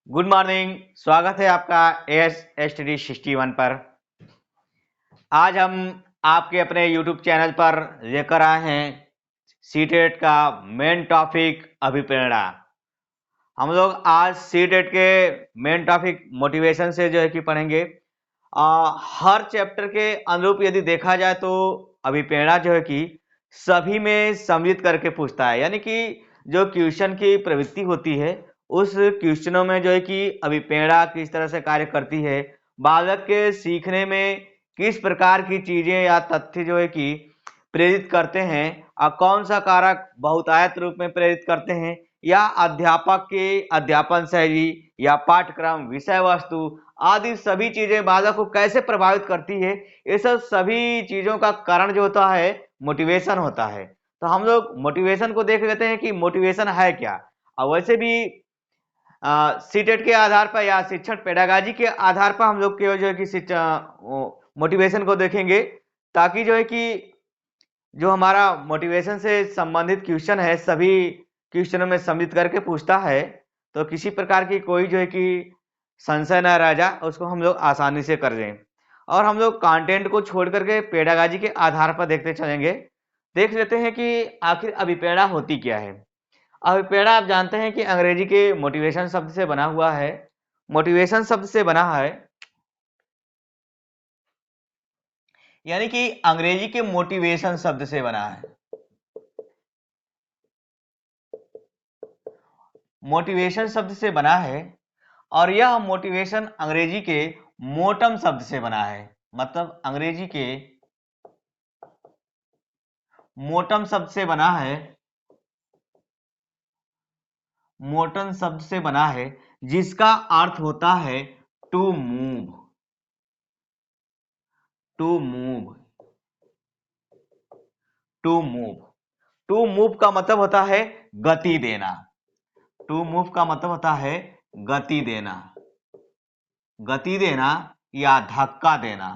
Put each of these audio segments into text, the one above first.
Good morning. स्वागत है आपका एस एस टी 61 पर। आज हम आपके अपने यूट्यूब चैनल पर लेकर आए हैं सीटेट का मेन टॉपिक अभिप्रेरणा। हम लोग आज सीटेट के मेन टॉपिक मोटिवेशन से जो है कि पढ़ेंगे। हर चैप्टर के अनुरूप यदि देखा जाए तो अभिप्रेरणा जो है कि सभी में सम्मिलित करके पूछता है, यानी कि जो क्वेश्चन की प्रवृत्ति होती है उस क्वेश्चनों में जो है कि अभिप्रेरणा किस तरह से कार्य करती है, बालक के सीखने में किस प्रकार की चीजें या तथ्य जो है कि प्रेरित करते हैं और कौन सा कारक बहुतायत रूप में प्रेरित करते हैं, या अध्यापक के अध्यापन शैली या पाठ्यक्रम विषय वस्तु आदि सभी चीजें बालक को कैसे प्रभावित करती है। ये सब सभी चीजों का कारण जो होता है मोटिवेशन होता है। तो हम लोग मोटिवेशन को देख लेते हैं कि मोटिवेशन है क्या। और वैसे भी सीटेट के आधार पर या शिक्षण पेडागाजी के आधार पर हम लोग जो है कि शिक्षा मोटिवेशन को देखेंगे, ताकि जो है कि जो हमारा मोटिवेशन से संबंधित क्वेश्चन है सभी क्वेश्चनों में सम्मिलित करके पूछता है, तो किसी प्रकार की कोई जो है कि संशय न रह जाए, उसको हम लोग आसानी से कर दें। और हम लोग कंटेंट को छोड़ करके पेडागाजी के आधार पर देखते चलेंगे। देख लेते हैं कि आखिर अभिप्रेरणा होती क्या है। अभिप्रेरणा आप जानते हैं कि अंग्रेजी के मोटिवेशन शब्द से बना हुआ है। मोटिवेशन शब्द से बना है, यानी कि अंग्रेजी के मोटिवेशन शब्द से बना है। मोटिवेशन शब्द से बना है और यह मोटिवेशन अंग्रेजी के मोटम शब्द से बना है। मतलब अंग्रेजी के मोटम शब्द से बना है, मोटम शब्द से बना है, जिसका अर्थ होता है to move. To move, to move, to move का मतलब होता है गति देना। टू मूव का मतलब होता है गति देना, गति देना या धक्का देना,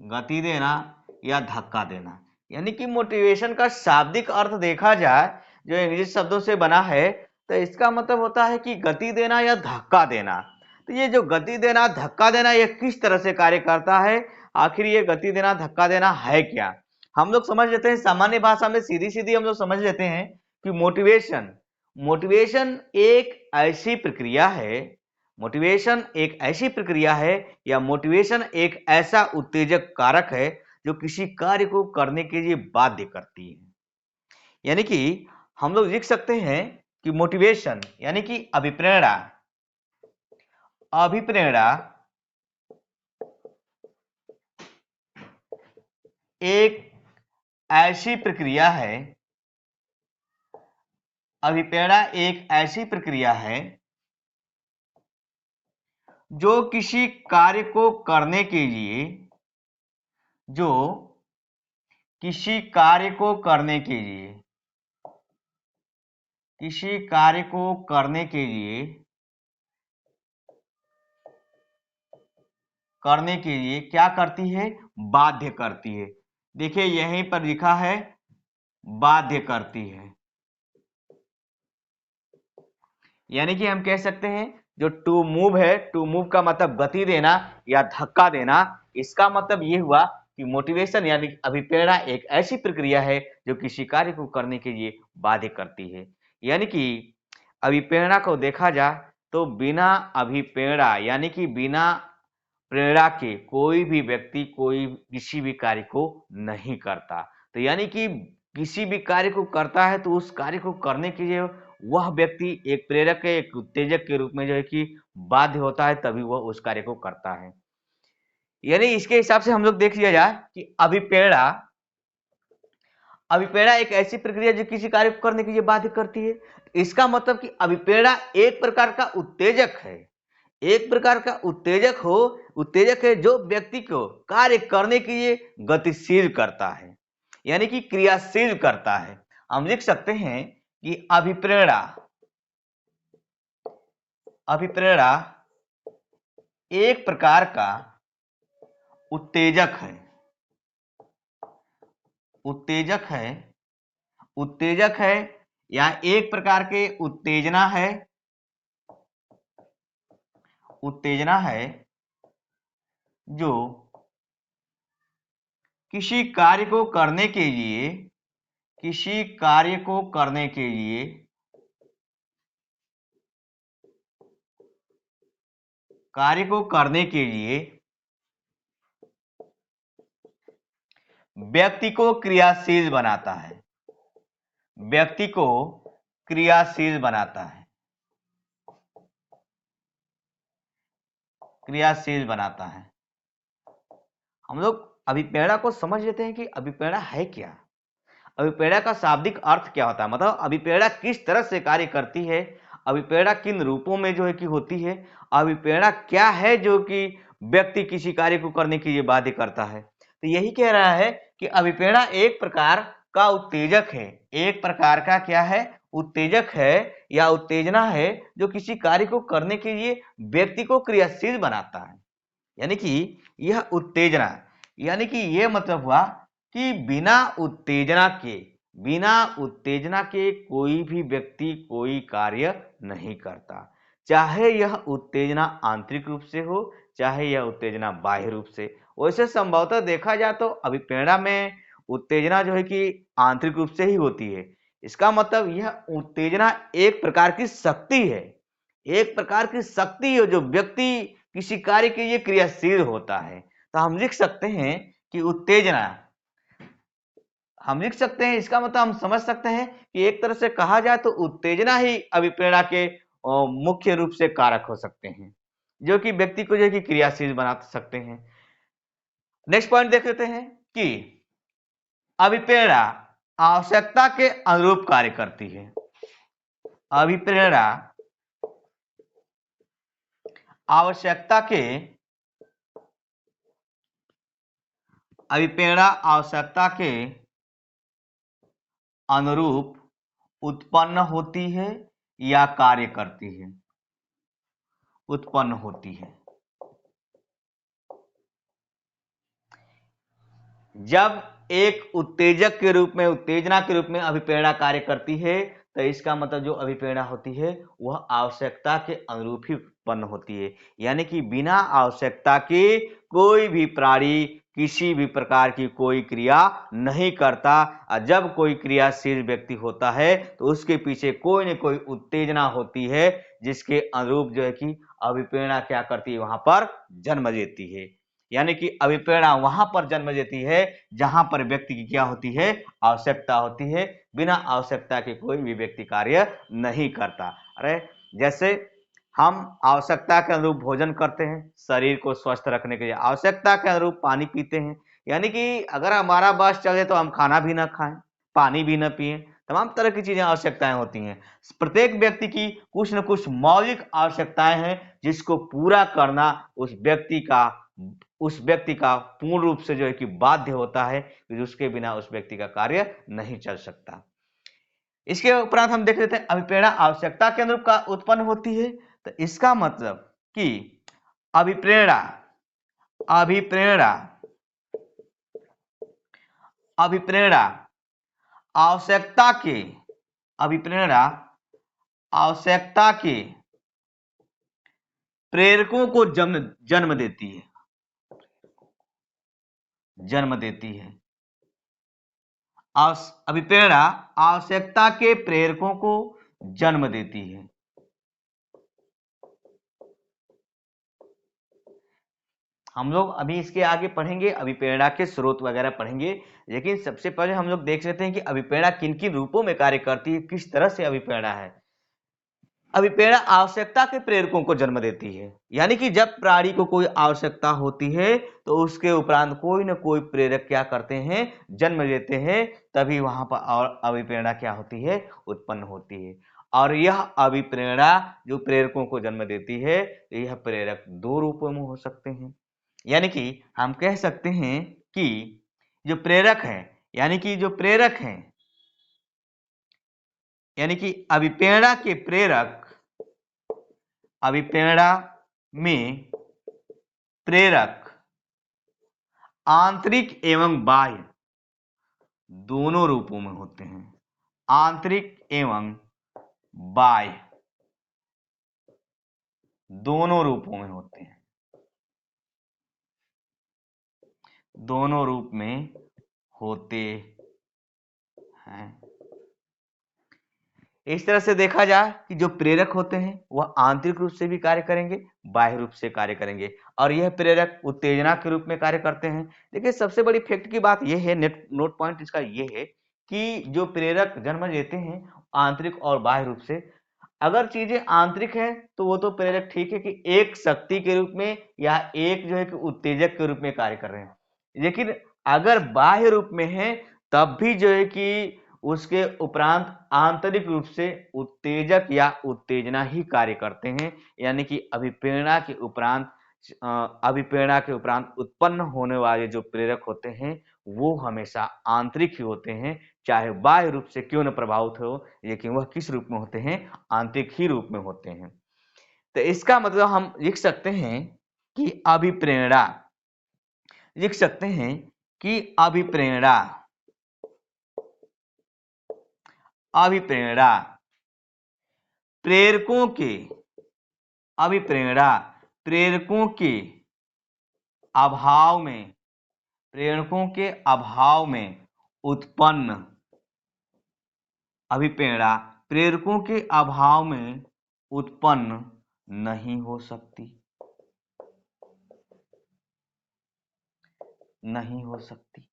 गति देना या धक्का देना। यानी कि मोटिवेशन का शाब्दिक अर्थ देखा जाए जो इंग्लिश शब्दों से बना है, तो इसका मतलब होता है कि गति देना या धक्का देना। तो ये जो गति देना धक्का देना ये किस तरह से कार्य करता है, आखिर ये गति देना धक्का देना है क्या। हम लोग समझ लेते हैं सामान्य भाषा में, सीधी सीधी हम लोग समझ लेते हैं कि मोटिवेशन मोटिवेशन एक ऐसी प्रक्रिया है, मोटिवेशन एक ऐसी प्रक्रिया है या मोटिवेशन एक ऐसा उत्तेजक कारक है जो किसी कार्य को करने के लिए बाध्य करती है। यानी कि हम लोग लिख सकते हैं कि मोटिवेशन यानी कि अभिप्रेरणा, अभिप्रेरणा एक ऐसी प्रक्रिया है, अभिप्रेरणा एक ऐसी प्रक्रिया है जो किसी कार्य को करने के लिए, जो किसी कार्य को करने के लिए, किसी कार्य को करने के लिए, करने के लिए क्या करती है, बाध्य करती है। देखिए यहीं पर लिखा है बाध्य करती है। यानी कि हम कह सकते हैं जो टू मूव है, टू मूव का मतलब गति देना या धक्का देना। इसका मतलब ये हुआ कि मोटिवेशन यानी अभिप्रेरणा एक ऐसी प्रक्रिया है जो किसी कार्य को करने के लिए बाध्य करती है। यानी कि अभिप्रेरणा को देखा जाए तो बिना अभिप्रेरणा यानी कि बिना प्रेरणा के कोई भी व्यक्ति कोई किसी भी कार्य को नहीं करता। तो यानी कि किसी भी कार्य को करता है तो उस कार्य को करने के लिए वह व्यक्ति एक प्रेरक के, एक उत्तेजक के रूप में जो है कि बाध्य होता है, तभी वह उस कार्य को करता है। यानी इसके हिसाब से हम लोग देख लिया जाए कि अभिप्रेरणा, अभिप्रेरणा एक ऐसी प्रक्रिया जो किसी कार्य को करने के लिए बाध्य करती है। इसका मतलब कि अभिप्रेरणा एक प्रकार का उत्तेजक है, एक प्रकार का उत्तेजक हो, उत्तेजक है जो व्यक्ति को कार्य करने के लिए गतिशील करता है, यानी कि क्रियाशील करता है। हम लिख सकते हैं कि अभिप्रेरणा, अभिप्रेरणा एक प्रकार का उत्तेजक है, उत्तेजक है, उत्तेजक है या एक प्रकार के उत्तेजना है, उत्तेजना है जो किसी कार्य को करने के लिए किसी कार्य को करने के लिए कार्य को करने के लिए व्यक्ति को क्रियाशील बनाता है, व्यक्ति को क्रियाशील बनाता है, क्रियाशील बनाता है। हम लोग अभिप्रेरणा को समझ लेते हैं कि अभिप्रेरणा है क्या। अभिप्रेरणा का शाब्दिक अर्थ क्या होता है, मतलब अभिप्रेरणा किस तरह से कार्य करती है, अभिप्रेरणा किन रूपों में जो है कि होती है, अभिप्रेरणा क्या है जो कि व्यक्ति किसी कार्य को करने के लिए बाध्य करता है। तो यही कह रहा है कि अभिप्रेरणा एक प्रकार का उत्तेजक है, एक प्रकार का क्या है, उत्तेजक है या उत्तेजना है जो किसी कार्य को करने के लिए व्यक्ति को क्रियाशील बनाता है। यानी कि यह उत्तेजना, यानी कि यह मतलब हुआ कि बिना उत्तेजना के कोई भी व्यक्ति कोई कार्य नहीं करता, चाहे यह उत्तेजना आंतरिक रूप से हो चाहे यह उत्तेजना बाह्य रूप से। वैसे संभवतः देखा जाए तो अभिप्रेरणा में उत्तेजना जो है कि आंतरिक रूप से ही होती है। इसका मतलब यह उत्तेजना एक प्रकार की शक्ति है, एक प्रकार की शक्ति है जो व्यक्ति किसी कार्य के लिए क्रियाशील होता है। तो हम लिख सकते हैं कि उत्तेजना, हम लिख सकते हैं, इसका मतलब हम समझ सकते हैं कि एक तरह से कहा जाए तो उत्तेजना ही अभिप्रेरणा के मुख्य रूप से कारक हो सकते हैं जो कि व्यक्ति को जो है कि क्रियाशील बना सकते हैं। नेक्स्ट पॉइंट देख लेते हैं कि अभिप्रेरणा आवश्यकता के अनुरूप कार्य करती है। अभिप्रेरणा आवश्यकता के अनुरूप उत्पन्न होती है या कार्य करती है, उत्पन्न होती है। जब एक उत्तेजक के रूप में, उत्तेजना के रूप में अभिप्रेरणा कार्य करती है तो इसका मतलब जो अभिप्रेरणा होती है वह आवश्यकता के अनुरूप ही उत्पन्न होती है। यानी कि बिना आवश्यकता के कोई भी प्राणी किसी भी प्रकार की कोई क्रिया नहीं करता, और जब कोई क्रियाशील व्यक्ति होता है तो उसके पीछे कोई न कोई उत्तेजना होती है जिसके अनुरूप जो है कि अभिप्रेरणा क्या करती है, वहां पर जन्म लेती है। यानी कि अभिप्रेरणा वहां पर जन्म लेती है जहां पर व्यक्ति की क्या होती है, आवश्यकता होती है। बिना आवश्यकता के कोई भी व्यक्ति कार्य नहीं करता। अरे जैसे हम आवश्यकता के अनुरूप भोजन करते हैं, शरीर को स्वस्थ रखने के लिए आवश्यकता के अनुरूप पानी पीते हैं। यानी कि अगर हमारा बस चले तो हम खाना भी ना खाएं, पानी भी ना पिए, तमाम तरह की चीजें आवश्यकताएं होती हैं। प्रत्येक व्यक्ति की कुछ न कुछ मौलिक आवश्यकताएं हैं जिसको पूरा करना उस व्यक्ति का पूर्ण रूप से जो है कि बाध्य होता है, कि उसके बिना उस व्यक्ति का कार्य नहीं चल सकता। इसके उपरांत हम देख लेते हैं अभिप्रेरणा आवश्यकता के अनुरूप का उत्पन्न होती है। तो इसका मतलब कि अभिप्रेरणा अभिप्रेरणा अभिप्रेरणा आवश्यकता के अभिप्रेरणा आवश्यकता के प्रेरकों को जन्म देती है, जन्म देती है। अभिप्रेरणा आवश्यकता के प्रेरकों को जन्म देती है। हम लोग अभी इसके आगे पढ़ेंगे, अभिप्रेरणा के स्रोत वगैरह पढ़ेंगे, लेकिन सबसे पहले हम लोग देख लेते हैं कि अभिप्रेरणा किन किन रूपों में कार्य करती है, किस तरह से अभिप्रेरणा है। अभिप्रेरणा आवश्यकता के प्रेरकों को जन्म देती है। यानी कि जब प्राणी को कोई आवश्यकता होती है तो उसके उपरांत कोई न कोई प्रेरक क्या करते हैं, जन्म लेते हैं, तभी वहां पर और अभिप्रेरणा क्या होती है, उत्पन्न होती है। और यह अभिप्रेरणा जो प्रेरकों को जन्म देती है, यह प्रेरक दो रूपों में हो सकते हैं। यानी कि हम कह सकते हैं कि जो प्रेरक है, यानी कि जो प्रेरक हैं, यानी कि अभिप्रेरणा के प्रेरक, अभिप्रेरणा में प्रेरक आंतरिक एवं बाह्य दोनों रूपों में होते हैं, आंतरिक एवं बाह्य दोनों रूपों में होते हैं, दोनों रूप में होते हैं। इस तरह से देखा जाए कि जो प्रेरक होते हैं वह आंतरिक रूप से भी कार्य करेंगे, बाह्य रूप से कार्य करेंगे, और यह प्रेरक उत्तेजना के रूप में कार्य करते हैं। देखिए सबसे बड़ी फैक्ट की बात यह है, नोट पॉइंट इसका यह है कि जो प्रेरक जन्म लेते हैं आंतरिक और बाह्य रूप से, अगर चीजें आंतरिक हैं तो वो तो प्रेरक ठीक है कि एक शक्ति के रूप में या एक जो है कि उत्तेजक के रूप में कार्य कर रहे हैं, लेकिन अगर बाह्य रूप में है तब भी जो है कि उसके उपरांत आंतरिक रूप से उत्तेजक या उत्तेजना ही कार्य करते हैं। यानी कि अभिप्रेरणा के उपरांत उत्पन्न होने वाले जो प्रेरक होते हैं वो हमेशा आंतरिक ही होते हैं, चाहे बाह्य रूप से क्यों न प्रभावित हो, लेकिन वह किस रूप में होते हैं, आंतरिक ही रूप में होते हैं। तो इसका मतलब हम लिख सकते हैं कि अभिप्रेरणा, लिख सकते हैं कि अभिप्रेरणा प्रेरकों के अभिप्रेरणा प्रेरकों के अभाव में, प्रेरकों के अभाव में उत्पन्न, अभिप्रेरणा प्रेरकों के अभाव में उत्पन्न नहीं हो सकती, नहीं हो सकती।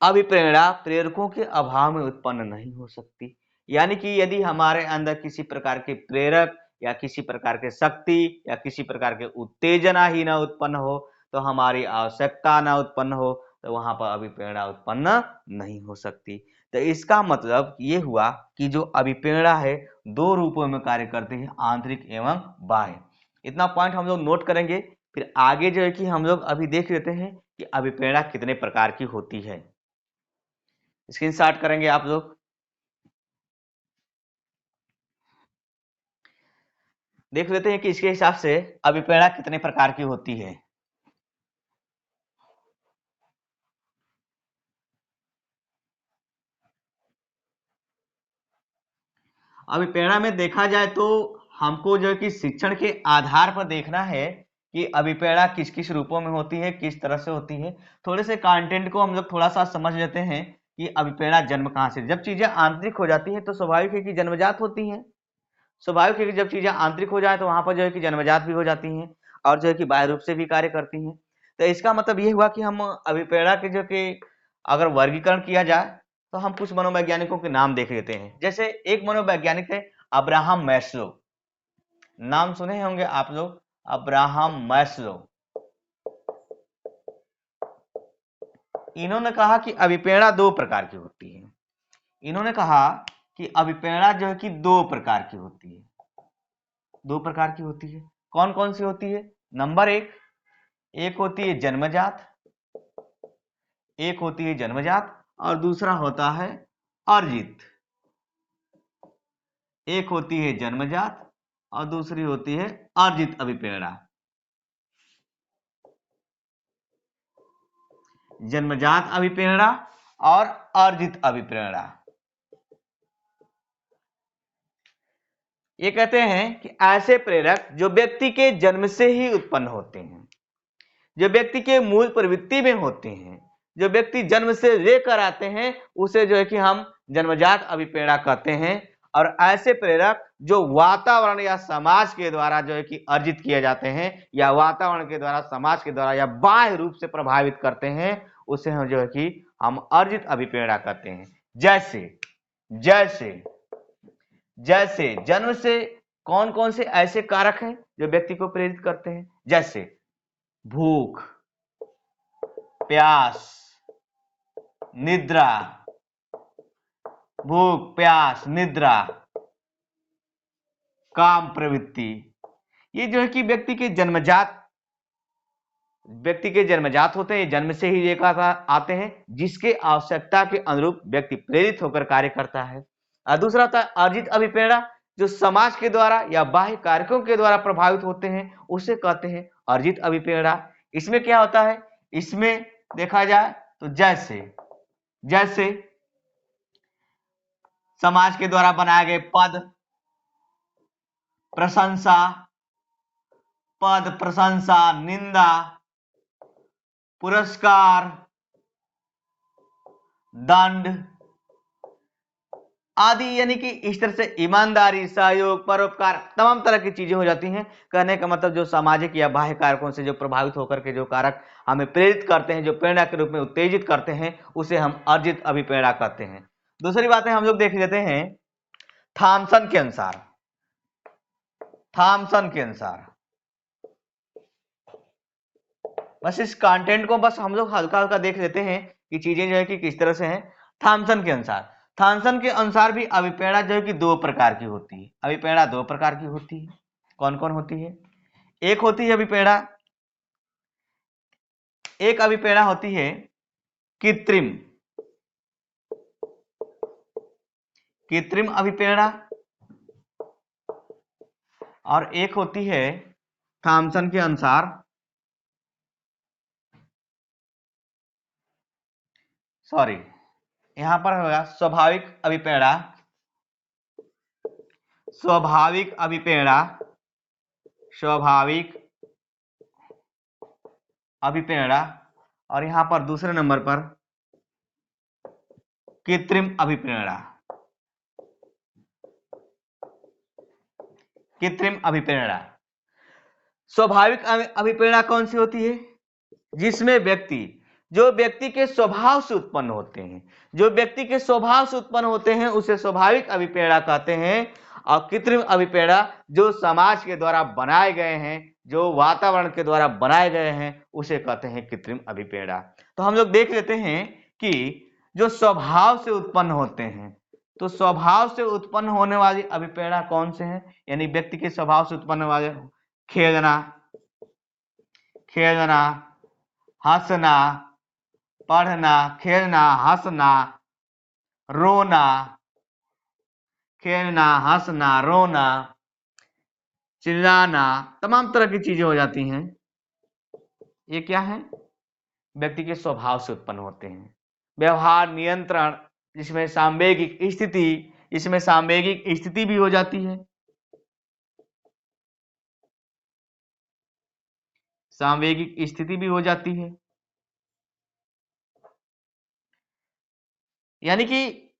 अभिप्रेरणा प्रेरकों के अभाव में उत्पन्न नहीं हो सकती, यानी कि यदि हमारे अंदर किसी प्रकार के प्रेरक या किसी प्रकार के शक्ति या किसी प्रकार के उत्तेजना ही ना उत्पन्न हो, तो हमारी आवश्यकता ना उत्पन्न हो, तो वहां पर अभिप्रेरणा उत्पन्न नहीं हो सकती। तो इसका मतलब ये हुआ कि जो अभिप्रेरणा है दो रूपों में कार्य करती है, आंतरिक एवं बाह्य। इतना पॉइंट हम लोग नोट करेंगे, फिर आगे जो है कि हम लोग अभी देख लेते हैं कि अभिप्रेरणा कितने प्रकार की होती है। स्क्रीनशॉट करेंगे आप लोग। देख लेते हैं कि इसके हिसाब से अभिप्रेरणा कितने प्रकार की होती है। अभिप्रेरणा में देखा जाए तो हमको जो है कि शिक्षण के आधार पर देखना है कि अभिप्रेरणा किस किस रूपों में होती है, किस तरह से होती है। थोड़े से कंटेंट को हम लोग थोड़ा सा समझ लेते हैं कि अभिप्रेरणा जन्म कहाँ से। जब चीजें आंतरिक हो जाती है तो स्वाभाविक है कि जन्मजात होती हैं, स्वाभाविक है कि जब चीजें आंतरिक हो जाए तो वहां पर जो है कि जन्मजात भी हो जाती हैं और जो है कि बाह्य रूप से भी कार्य करती हैं। तो इसका मतलब ये हुआ कि हम अभिप्रेरणा के जो कि अगर वर्गीकरण किया जाए तो हम कुछ मनोवैज्ञानिकों के नाम देख लेते हैं। जैसे एक मनोवैज्ञानिक है अब्राहम मैस्लो, नाम सुने होंगे आप लोग, अब्राहम मैस्लो। इन्होंने कहा कि अभिप्रेरणा दो प्रकार की होती है। इन्होंने कहा कि अभिप्रेरणा जो है कि दो प्रकार की होती है, दो प्रकार की होती है। कौन कौन सी होती है? नंबर एक होती है जन्मजात, एक होती है जन्मजात और दूसरा होता है अर्जित। एक होती है जन्मजात और दूसरी होती है अर्जित अभिप्रेरणा। जन्मजात अभिप्रेरणा और अर्जित अभिप्रेरणा। ये कहते हैं कि ऐसे प्रेरक जो व्यक्ति के जन्म से ही उत्पन्न होते हैं, जो व्यक्ति के मूल प्रवृत्ति में होते हैं, जो व्यक्ति जन्म से लेकर आते हैं, उसे जो है कि हम जन्मजात अभिप्रेरणा कहते हैं। और ऐसे प्रेरक जो वातावरण या समाज के द्वारा जो है कि अर्जित किए जाते हैं, या वातावरण के द्वारा, समाज के द्वारा या बाह्य रूप से प्रभावित करते हैं, उसे हम जो है कि हम अर्जित अभिप्रेरणा कहते हैं। जैसे जैसे जैसे जन्म से कौन कौन से ऐसे कारक हैं जो व्यक्ति को प्रेरित करते हैं? जैसे भूख, प्यास, निद्रा, भूख, प्यास, निद्रा, काम प्रवृत्ति, ये जो है कि व्यक्ति के जन्मजात होते हैं, जन्म से ही लेकर आते हैं, जिसके आवश्यकता के अनुरूप व्यक्ति प्रेरित होकर कार्य करता है। और दूसरा होता है अर्जित अभिप्रेरणा, जो समाज के द्वारा या बाह्य कारकों के द्वारा प्रभावित होते हैं, उसे कहते हैं अर्जित अभिप्रेरणा। इसमें क्या होता है? इसमें देखा जाए तो जैसे जैसे समाज के द्वारा बनाए गए पद, प्रशंसा, पद प्रशंसा, निंदा, पुरस्कार, दंड आदि, यानी कि इस तरह से ईमानदारी, सहयोग, परोपकार, तमाम तरह की चीजें हो जाती हैं। कहने का मतलब जो सामाजिक या बाह्य कारकों से जो प्रभावित होकर के जो कारक हमें प्रेरित करते हैं, जो प्रेरणा के रूप में उत्तेजित करते हैं, उसे हम अर्जित अभिप्रेरणा कहते हैं। दूसरी बातें हम लोग देख लेते हैं थॉमसन के अनुसार। थॉमसन के अनुसार बस इस कंटेंट को बस हम लोग हल्का हल्का देख लेते हैं कि चीजें जो है कि किस तरह से हैं। थॉमसन के अनुसार भी अभिप्रेरणा जो है कि दो प्रकार की होती है। अभिप्रेरणा दो प्रकार की होती है। कौन कौन होती है? एक होती है अभिप्रेरणा, एक अभिप्रेरणा होती है कृत्रिम, कृत्रिम अभिप्रेरणा, और एक होती है थॉमसन के अनुसार, सॉरी यहां पर होगा स्वाभाविक अभिप्रेरणा, स्वाभाविक अभिप्रेरणा, स्वाभाविक अभिप्रेरणा, और यहां पर दूसरे नंबर पर कृत्रिम अभिप्रेरणा। कृत्रिम अभिप्रेरणा, स्वाभाविक अभिप्रेरणा कौन सी होती है? जिसमें जो व्यक्ति के स्वभाव से उत्पन्न होते हैं, जो व्यक्ति के स्वभाव से उत्पन्न होते हैं उसे स्वाभाविक अभिप्रेरणा कहते हैं। और कृत्रिम अभिप्रेरणा जो समाज के द्वारा बनाए गए हैं, जो वातावरण के द्वारा बनाए गए हैं, उसे कहते हैं कृत्रिम अभिप्रेरणा। तो हम लोग देख लेते हैं कि जो स्वभाव से उत्पन्न होते हैं, तो स्वभाव से उत्पन्न होने वाली अभिप्रेरणा कौन से हैं? यानी व्यक्ति के स्वभाव से उत्पन्न वाले खेलना, खेलना, हंसना, पढ़ना, खेलना, हंसना, रोना, खेलना, हंसना, रोना, चिल्लाना, तमाम तरह की चीजें हो जाती हैं। ये क्या है? व्यक्ति के स्वभाव से उत्पन्न होते हैं। व्यवहार नियंत्रण, जिसमें सांवेगिक स्थिति, इसमें सांवेगिक स्थिति भी हो जाती है। सांवेगिक स्थिति भी हो जाती है। यानी कि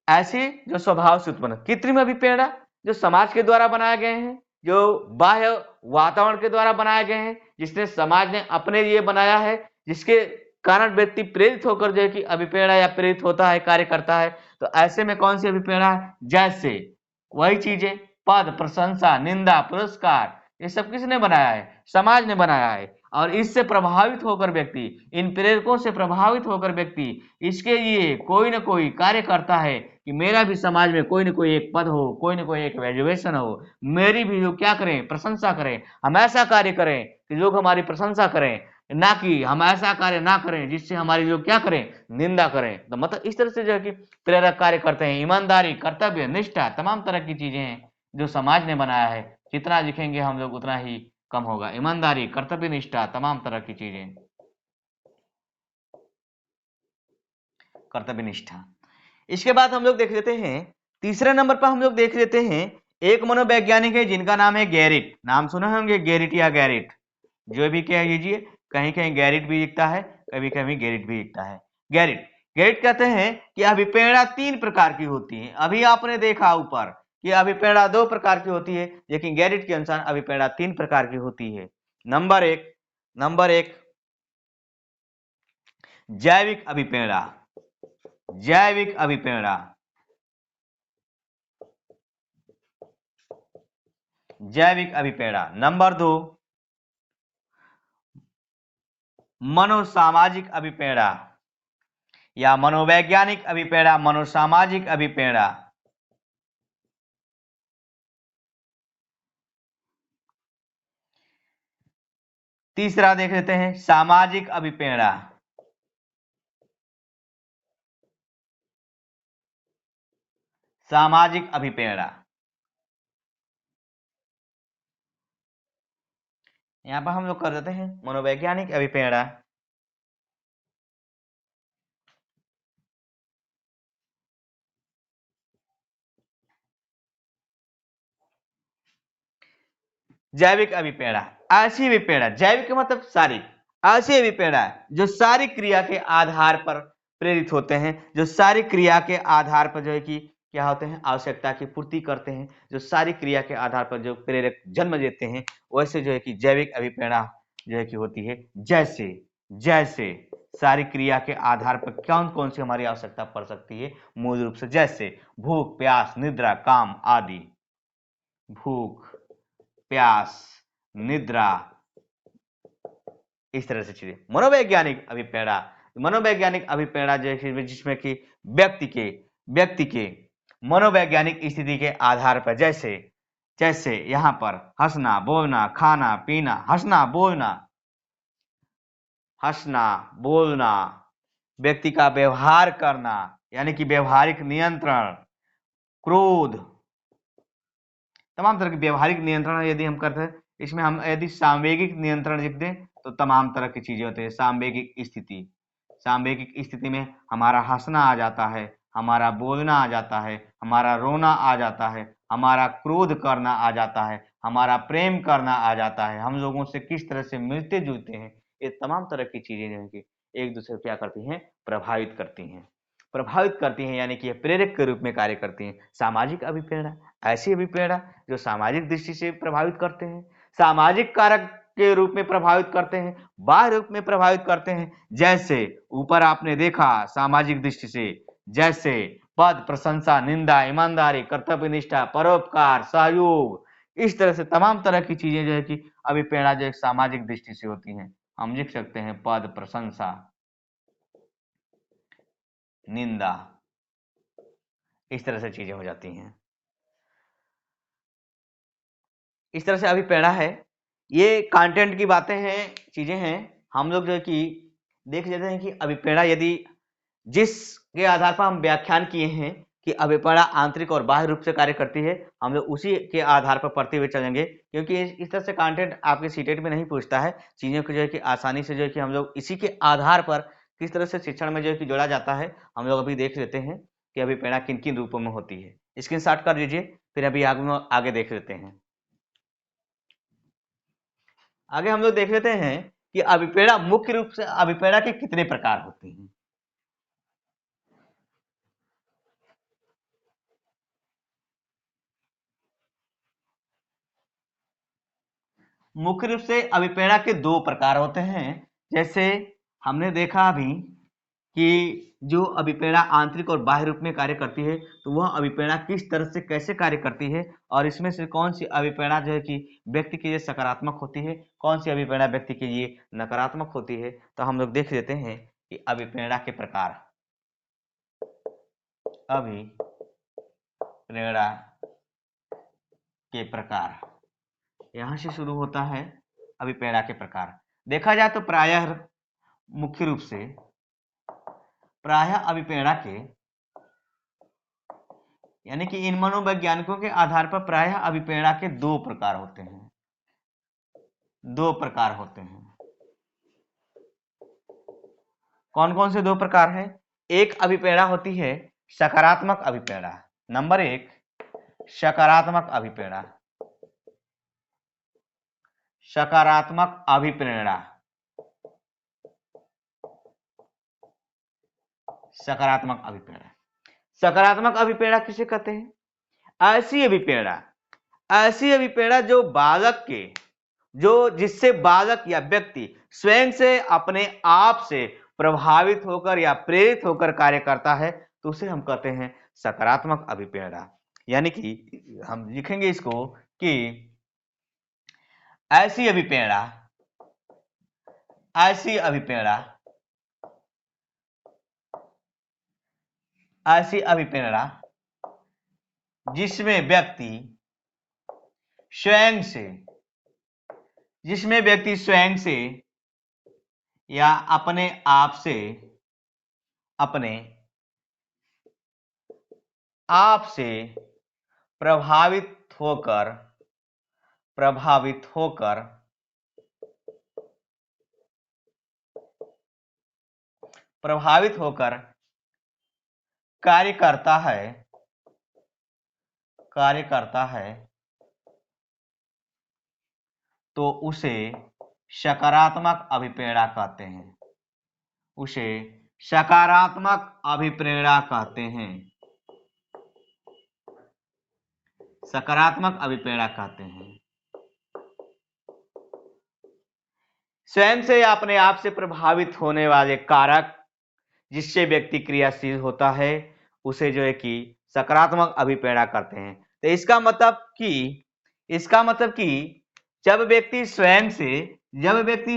ऐसे जो स्वभाव से उत्पन्न, कृत्रिम अभिप्रेरणा जो समाज के द्वारा बनाए गए हैं, जो बाह्य वातावरण के द्वारा बनाए गए हैं, जिसने समाज ने अपने लिए बनाया है, जिसके कारण व्यक्ति प्रेरित होकर जो है कि अभिप्रेरणा या प्रेरित होता है, कार्य करता है। तो ऐसे में कौन सी अभिप्रेरणा है? जैसे वही चीजें, पद प्रशंसा, निंदा, पुरस्कार, ये सब किसने बनाया है? समाज ने बनाया है। और इससे प्रभावित होकर व्यक्ति, इन प्रेरकों से प्रभावित होकर व्यक्ति इसके लिए कोई ना कोई कार्य करता है कि मेरा भी समाज में कोई ना कोई एक पद हो, कोई ना कोई एक ग्रेजुएशन हो, मेरी भी लोग क्या करें? प्रशंसा करें। हम ऐसा कार्य करें कि लोग हमारी प्रशंसा करें, ना कि हम ऐसा कार्य ना करें जिससे हमारी लोग क्या करें? निंदा करें। तो मतलब इस तरह से जो है कि प्रेरक कार्य करते हैं। ईमानदारी, कर्तव्य, निष्ठा, तमाम तरह की चीजें हैं जो समाज ने बनाया है। जितना लिखेंगे हम लोग उतना ही कम होगा। ईमानदारी, कर्तव्य निष्ठा, तमाम तरह की चीजें, कर्तव्य निष्ठा। इसके बाद हम लोग देख लेते हैं तीसरे नंबर पर, हम लोग देख लेते हैं एक मनोवैज्ञानिक है जिनका नाम है गैरिट। नाम सुने होंगे गैरिट या गैरिट, जो भी कह लीजिए, कहीं कहीं गैरिट भी दिखता है, कभी कभी गैरिट भी दिखता है। गैरिट गैरिट कहते हैं कि अभिप्रेरणा तीन प्रकार की होती है। अभी आपने देखा ऊपर कि अभिप्रेरणा दो प्रकार की होती है, लेकिन गैरिट के अनुसार अभिप्रेरणा तीन प्रकार की होती है। नंबर एक जैविक अभिप्रेरणा, जैविक अभिप्रेरणा, जैविक अभिप्रेरणा। नंबर दो मनोसामाजिक अभिप्रेरणा या मनोवैज्ञानिक अभिप्रेरणा, मनोसामाजिक अभिप्रेरणा। तीसरा देख लेते हैं सामाजिक अभिप्रेरणा, सामाजिक अभिप्रेरणा। यहां पर हम लोग कर देते हैं मनोवैज्ञानिक अभिप्रेरणा। जैविक अभिप्रेरणा, ऐसी अभिप्रेरणा, जैविक मतलब सारी, ऐसी अभिप्रेरणा जो सारी क्रिया के आधार पर प्रेरित होते हैं, जो सारी क्रिया के आधार पर जो है कि क्या होते हैं, आवश्यकता की पूर्ति करते हैं, जो सारी क्रिया के आधार पर जो प्रेरक जन्म देते हैं, वैसे जो है कि जैविक अभिप्रेरणा जो है कि होती है। जैसे जैसे सारी क्रिया के आधार पर कौन कौन सी हमारी आवश्यकता पड़ सकती है, मूल रूप से जैसे भूख, प्यास, निद्रा, काम आदि। भूख, प्यास, निद्रा, इस तरह से चीजें। मनोवैज्ञानिक अभिप्रेरणा, मनोवैज्ञानिक अभिप्रेरणा जो है जिसमें कि व्यक्ति के मनोवैज्ञानिक स्थिति के आधार पर, जैसे जैसे यहाँ पर हंसना, बोलना, खाना, पीना, हंसना, बोलना, व्यक्ति का व्यवहार करना, यानी कि व्यवहारिक नियंत्रण, क्रोध, तमाम तरह के व्यवहारिक नियंत्रण यदि हम करते हैं, इसमें हम यदि सांवेगिक नियंत्रण लिख दें तो तमाम तरह की चीजें होती है। सांवेगिक स्थिति, सांवेगिक स्थिति में हमारा हंसना आ जाता है, हमारा बोलना आ जाता है, हमारा रोना आ जाता है, हमारा क्रोध करना आ जाता है, हमारा प्रेम करना आ जाता है, हम लोगों से किस तरह से मिलते जुलते हैं, ये तमाम तरह की चीजें जो है कि एक दूसरे को क्या करती हैं, प्रभावित करती हैं, यानी कि प्रेरक के रूप में कार्य करती हैं। सामाजिक अभिप्रेरणा, ऐसी अभिप्रेरणा जो सामाजिक दृष्टि से प्रभावित करते हैं, सामाजिक कारक के रूप में प्रभावित करते हैं, बाह्य रूप में प्रभावित करते हैं। जैसे ऊपर आपने देखा सामाजिक दृष्टि से, जैसे पद, प्रशंसा, निंदा, ईमानदारी, कर्तव्य निष्ठा, परोपकार, सहयोग, इस तरह से तमाम तरह की चीजें जो है कि अभिप्रेरणा जो एक सामाजिक दृष्टि से होती हैं। हम लिख सकते हैं पद, प्रशंसा, निंदा, इस तरह से चीजें हो जाती हैं। इस तरह से अभिप्रेरणा है। ये कंटेंट की बातें हैं, चीजें हैं। हम लोग जो है कि देख लेते हैं कि अभिप्रेरणा यदि जिसके आधार पर हम व्याख्यान किए हैं कि अभिप्रेरणा आंतरिक और बाह्य रूप से कार्य करती है, हम लोग उसी के आधार पर पढ़ते हुए चलेंगे, क्योंकि इस तरह से कंटेंट आपके सीटेट में नहीं पूछता है। चीजों को जो है कि आसानी से जो है कि हम लोग इसी के आधार पर किस तरह से शिक्षण में जो है कि जोड़ा जाता है, हम लोग अभी देख लेते हैं कि अभिप्रेरणा किन किन रूपों में होती है। स्क्रीनशॉट कर लीजिए, फिर अभी आगे देख लेते हैं। आगे हम लोग देख लेते हैं कि अभिप्रेरणा, मुख्य रूप से अभिप्रेरणा के कितने प्रकार होते हैं। मुख्य रूप से अभिप्रेरणा के दो प्रकार होते हैं। जैसे हमने देखा अभी कि जो अभिप्रेरणा आंतरिक और बाह्य रूप में कार्य करती है, तो वह अभिप्रेरणा किस तरह से कैसे कार्य करती है, और इसमें से कौन सी अभिप्रेरणा जो है कि व्यक्ति के लिए सकारात्मक होती है, कौन सी अभिप्रेरणा व्यक्ति के लिए नकारात्मक होती है। तो हम लोग देख लेते हैं कि अभिप्रेरणा के प्रकार। अभिप्रेरणा के प्रकार, यहां से शुरू होता है अभिप्रेरणा के प्रकार। देखा जाए तो प्रायः मुख्य रूप से अभिप्रेरणा के, यानी कि इन मनोवैज्ञानिकों के आधार पर प्रायः अभिप्रेरणा के दो प्रकार होते हैं। कौन कौन से दो प्रकार हैं? एक अभिप्रेरणा होती है सकारात्मक अभिप्रेरणा। नंबर एक, सकारात्मक अभिप्रेरणा। सकारात्मक अभिप्रेरणा, सकारात्मक अभिप्रेरणा। सकारात्मक अभिप्रेरणा किसे कहते हैं? ऐसी अभिप्रेरणा जो बालक के, जो जिससे बालक या व्यक्ति स्वयं से अपने आप से प्रभावित होकर या प्रेरित होकर कार्य करता है, तो उसे हम कहते हैं सकारात्मक अभिप्रेरणा। यानी कि हम लिखेंगे इसको कि ऐसी अभिप्रेरणा जिसमें व्यक्ति स्वयं से या अपने आप से प्रभावित होकर कार्य करता है तो उसे सकारात्मक अभिप्रेरणा कहते हैं। उसे सकारात्मक अभिप्रेरणा कहते हैं। सकारात्मक अभिप्रेरणा कहते हैं। स्वयं से या अपने आप से प्रभावित होने वाले कारक जिससे व्यक्ति क्रियाशील होता है उसे जो है कि सकारात्मक अभिप्रेरणा करते हैं। तो इसका मतलब कि जब व्यक्ति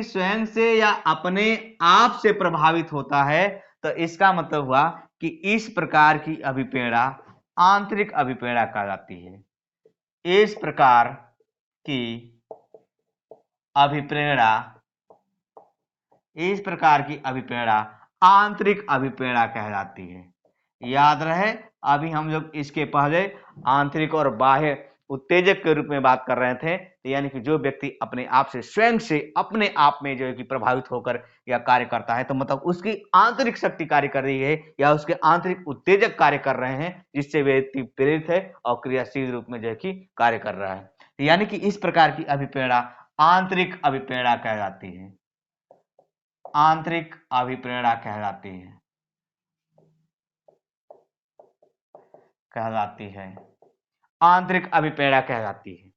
स्वयं से या अपने आप से प्रभावित होता है तो इसका मतलब हुआ कि इस प्रकार की अभिप्रेरणा आंतरिक अभिप्रेरणा कहलाती है। इस प्रकार की अभिप्रेरणा आंतरिक अभिप्रेरणा कहलाती है। याद रहे, अभी हम लोग इसके पहले आंतरिक और बाह्य उत्तेजक के रूप में बात कर रहे थे। तो यानी कि जो व्यक्ति अपने आप से स्वयं से अपने आप में जो है कि प्रभावित होकर या कार्य करता है तो मतलब उसकी आंतरिक शक्ति कार्य कर रही है या उसके आंतरिक उत्तेजक कार्य कर रहे हैं जिससे व्यक्ति प्रेरित है और क्रियाशील रूप में जो है कि कार्य कर रहा है। तो यानी कि इस प्रकार की अभिप्रेरणा आंतरिक अभिप्रेरणा कहलाती है। आंतरिक अभिप्रेरणा कहलाती है। आंतरिक अभिप्रेरणा कहलाती है।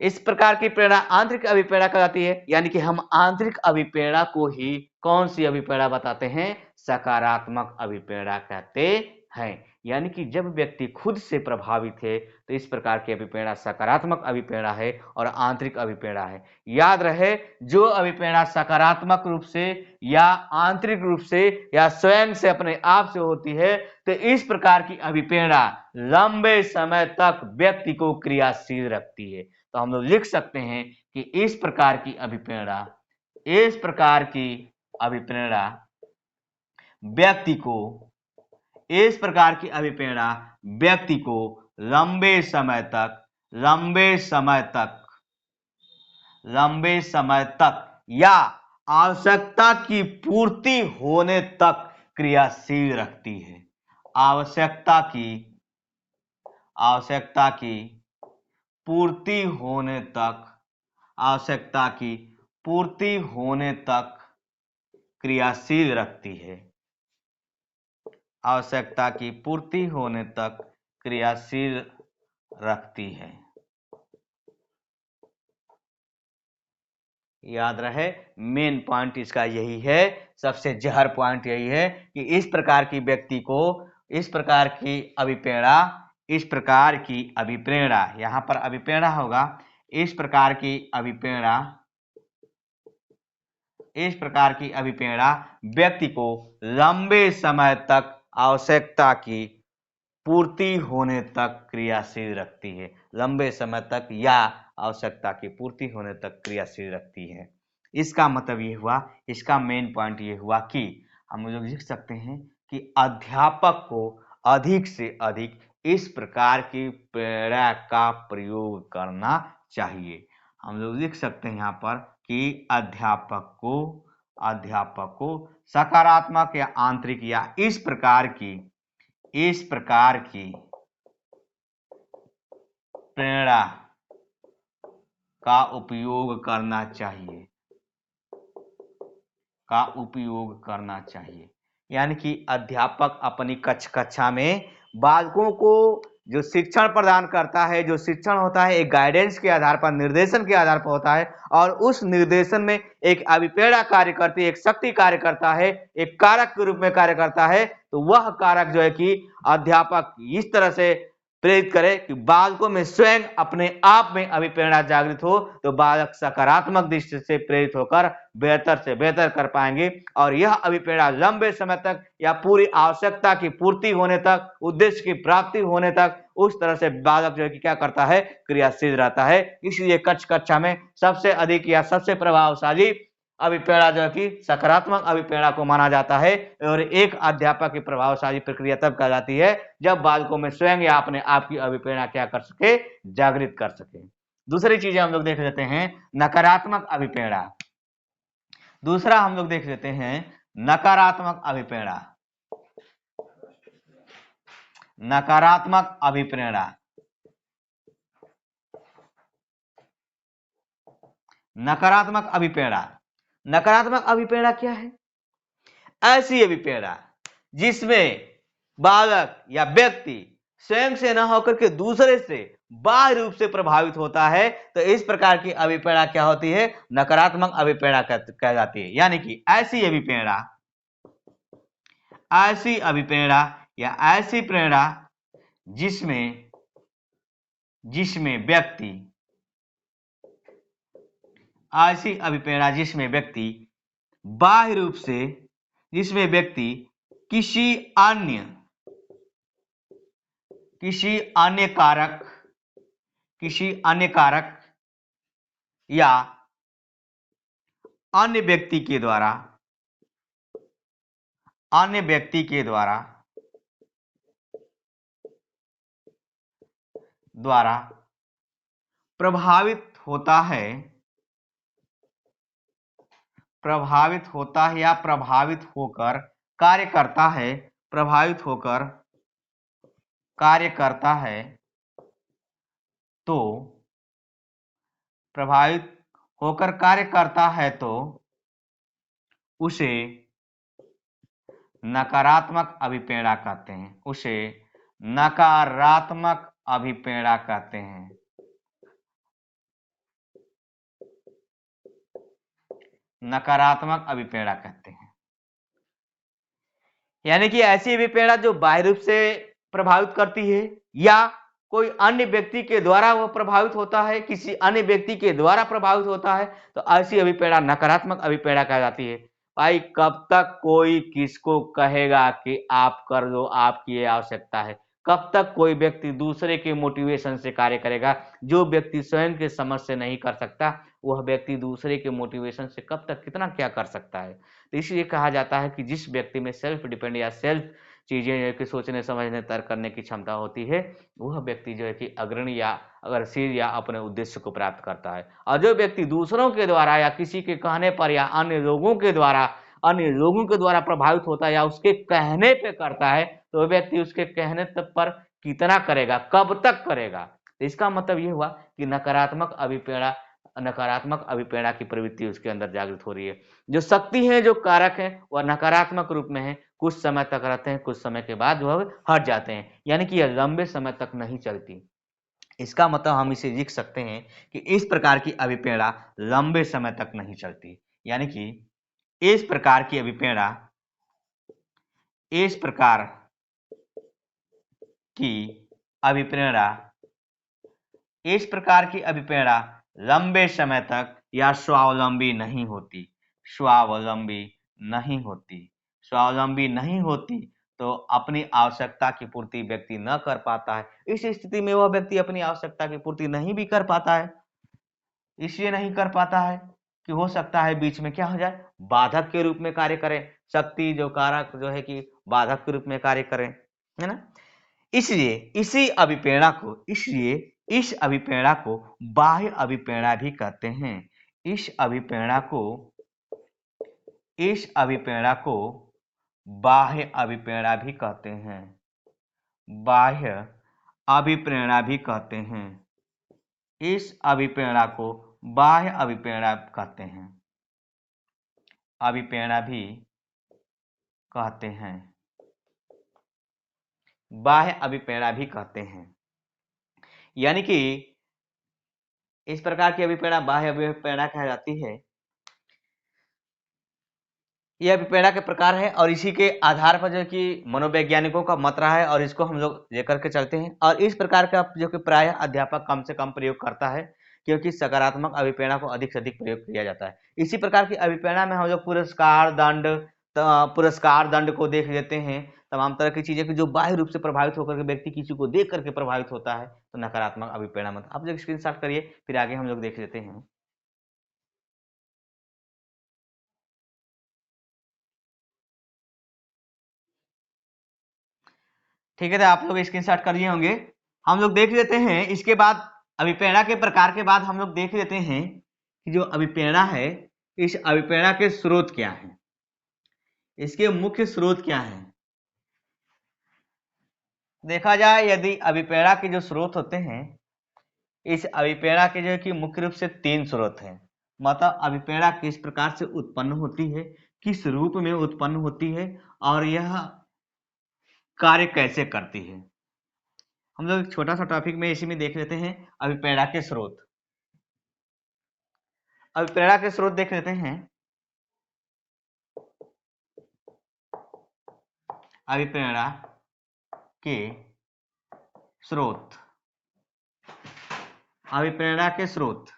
इस प्रकार की प्रेरणा आंतरिक अभिप्रेरणा कहलाती है। यानी कि हम आंतरिक अभिप्रेरणा को ही कौन सी अभिप्रेरणा बताते हैं? सकारात्मक अभिप्रेरणा कहते हैं। यानी कि जब व्यक्ति खुद से प्रभावित है तो इस प्रकार की अभिप्रेरणा सकारात्मक अभिप्रेरणा है और आंतरिक अभिप्रेरणा है। याद रहे, जो अभिप्रेरणा सकारात्मक रूप से या आंतरिक रूप से या स्वयं से अपने आप से होती है तो इस प्रकार की अभिप्रेरणा लंबे समय तक व्यक्ति को क्रियाशील रखती है। तो हम लोग लिख सकते हैं कि इस प्रकार की अभिप्रेरणा व्यक्ति को लंबे समय तक या आवश्यकता की पूर्ति होने तक क्रियाशील रखती है। आवश्यकता की पूर्ति होने तक क्रियाशील रखती है। आवश्यकता की पूर्ति होने तक क्रियाशील रखती है। याद रहे, मेन पॉइंट इसका यही है, सबसे जहर पॉइंट यही है कि इस प्रकार की व्यक्ति को इस प्रकार की अभिप्रेरणा यहां पर अभिप्रेरणा होगा। इस प्रकार की अभिप्रेरणा व्यक्ति को लंबे समय तक आवश्यकता की पूर्ति होने तक क्रियाशील रखती है। लंबे समय तक या आवश्यकता की पूर्ति होने तक क्रियाशील रखती है। इसका मतलब ये हुआ, इसका मेन पॉइंट ये हुआ कि हम लोग लिख सकते हैं कि अध्यापक को अधिक से अधिक इस प्रकार की प्रेरणा का प्रयोग करना चाहिए। हम लोग लिख सकते हैं यहाँ पर कि अध्यापक को सकारात्मक या आंतरिक या इस प्रकार की प्रेरणा का उपयोग करना चाहिए। यानी कि अध्यापक अपनी कक्षा में बालकों को जो शिक्षण प्रदान करता है, जो शिक्षण होता है एक गाइडेंस के आधार पर, निर्देशन के आधार पर होता है और उस निर्देशन में एक अभिप्रेरणा कार्य करती है, एक शक्ति कार्य करता है, एक कारक के रूप में कार्य करता है। तो वह कारक जो है कि अध्यापक इस तरह से प्रेरित करे कि बालकों में स्वयं अपने आप में अभिप्रेरणा जागृत हो तो बालक सकारात्मक दृष्टि से प्रेरित होकर बेहतर से बेहतर कर पाएंगे और यह अभिप्रेरणा लंबे समय तक या पूरी आवश्यकता की पूर्ति होने तक, उद्देश्य की प्राप्ति होने तक उस तरह से बालक जो है कि क्या करता है? क्रियाशील रहता है। इसलिए कक्षा में सबसे अधिक या सबसे प्रभावशाली अभिप्रेरणा जो है कि सकारात्मक अभिप्रेरणा को माना जाता है और एक अध्यापक की प्रभावशाली प्रक्रिया तब कहलाती है जब बालकों में स्वयं या अपने आप की अभिप्रेरणा क्या कर सके? जागृत कर सके। दूसरी चीजें हम लोग देख लेते हैं, नकारात्मक अभिप्रेरणा। दूसरा हम लोग देख लेते हैं नकारात्मक अभिप्रेरणा। नकारात्मक अभिप्रेरणा नकारात्मक अभिप्रेरणा। नकारात्मक अभिप्रेरणा क्या है? ऐसी अभिप्रेरणा जिसमें बालक या व्यक्ति स्वयं से न होकर के दूसरे से बाह्य रूप से प्रभावित होता है, तो इस प्रकार की अभिप्रेरणा क्या होती है? नकारात्मक अभिप्रेरणा कह जाती है। यानी कि ऐसी अभिप्रेरणा या ऐसी प्रेरणा जिसमें व्यक्ति बाह्य रूप से, जिसमें व्यक्ति किसी अन्य कारक या अन्य व्यक्ति के द्वारा प्रभावित होता है या प्रभावित होकर कार्य करता है, तो उसे नकारात्मक अभिप्रेरणा कहते हैं। नकारात्मक अभिप्रेरणा कहते हैं। यानी कि ऐसी अभिप्रेरणा जो बाह्य रूप से प्रभावित करती है या कोई अन्य व्यक्ति के द्वारा वह प्रभावित होता है, किसी अन्य व्यक्ति के द्वारा प्रभावित होता है, तो ऐसी अभिप्रेरणा नकारात्मक अभिप्रेरणा कह जाती है। भाई कब तक कोई किसको कहेगा कि आप कर दो, आपकी ये आवश्यकता है? कब तक कोई व्यक्ति दूसरे के मोटिवेशन से कार्य करेगा? जो व्यक्ति स्वयं के समझ से नहीं कर सकता, वह व्यक्ति दूसरे के मोटिवेशन से कब तक कितना क्या कर सकता है? तो इसलिए कहा जाता है कि जिस व्यक्ति में सेल्फ डिपेंड या सेल्फ चीजें कि सोचने समझने तर्क करने की क्षमता होती है, वह व्यक्ति जो है कि अग्रणी या अग्रसर या अपने उद्देश्य को प्राप्त करता है। और जो व्यक्ति दूसरों के द्वारा या किसी के कहने पर या अन्य लोगों के द्वारा प्रभावित होता है या उसके कहने पे करता है, तो वह व्यक्ति उसके कहने तक पर कितना करेगा, कब तक करेगा? तो इसका मतलब यह हुआ कि नकारात्मक अभिप्रेरणा की प्रवृत्ति उसके अंदर जागृत हो रही है। जो शक्ति है, जो कारक है, वह नकारात्मक रूप में है, कुछ समय तक रहते हैं, कुछ समय के बाद वह हट जाते हैं, यानी कि यह लंबे समय तक नहीं चलती। इसका मतलब हम इसे लिख सकते हैं कि इस प्रकार की अभिप्रेरणा लंबे समय तक नहीं चलती। यानी कि इस प्रकार की अभिप्रेरणा लंबे समय तक या स्वावलंबी नहीं होती, तो अपनी आवश्यकता की पूर्ति व्यक्ति न कर पाता है। इस स्थिति में वह व्यक्ति अपनी आवश्यकता की पूर्ति नहीं भी कर पाता है। इसलिए नहीं कर पाता है कि हो सकता है बीच में क्या हो जाए, बाधक के रूप में कार्य करे, शक्ति जो कारक जो है कि बाधक के रूप में कार्य करे, है ना? इसलिए इस अभिप्रेरणा को बाह्य अभिप्रेरणा भी कहते हैं। इस अभिप्रेरणा को बाह्य अभिप्रेरणा भी कहते हैं। इस अभिप्रेरणा को बाह्य अभिप्रेरणा कहते हैं। यानी कि इस प्रकार की अभिप्रेरणा बाह्य अभिप्रेरणा कह जाती है। यह अभिप्रेरणा के प्रकार है और इसी के आधार पर जो कि मनोवैज्ञानिकों का मत रहा है और इसको हम लोग लेकर के चलते हैं। और इस प्रकार का जो कि प्रायः अध्यापक कम से कम प्रयोग करता है, क्योंकि सकारात्मक अभिप्रेरणा को अधिक से अधिक प्रयोग किया जाता है। इसी प्रकार की अभिप्रेरणा में हम लोग पुरस्कार दंड को देख लेते हैं, तमाम तरह की चीजें कि जो बाह्य रूप से प्रभावित होकर के व्यक्ति किसी को देख करके प्रभावित होता है, तो नकारात्मक अभिप्रेरणा मत। आप लोग स्क्रीनशॉट करिए, फिर आगे हम लोग देख लेते हैं। ठीक है, तो आप लोग स्क्रीनशॉट कर लिए होंगे। हम लोग देख लेते हैं इसके बाद अभिप्रेरणा के प्रकार के बाद हम लोग देख लेते हैं कि जो अभिप्रेरणा है, इस अभिप्रेरणा के स्रोत क्या हैं, इसके मुख्य स्रोत क्या हैं। देखा जाए यदि अभिप्रेरणा के जो स्रोत होते हैं, इस अभिप्रेरणा के जो कि मुख्य रूप से 3 स्रोत हैं। मतलब अभिप्रेरणा किस प्रकार से उत्पन्न होती है, किस रूप में उत्पन्न होती है और यह कार्य कैसे करती है। हम लोग एक छोटा सा टॉपिक में इसी में देख लेते हैं अभिप्रेरणा के स्रोत। अभिप्रेरणा के स्रोत देख लेते हैं। अभिप्रेरणा के स्रोत, अभिप्रेरणा के स्रोत।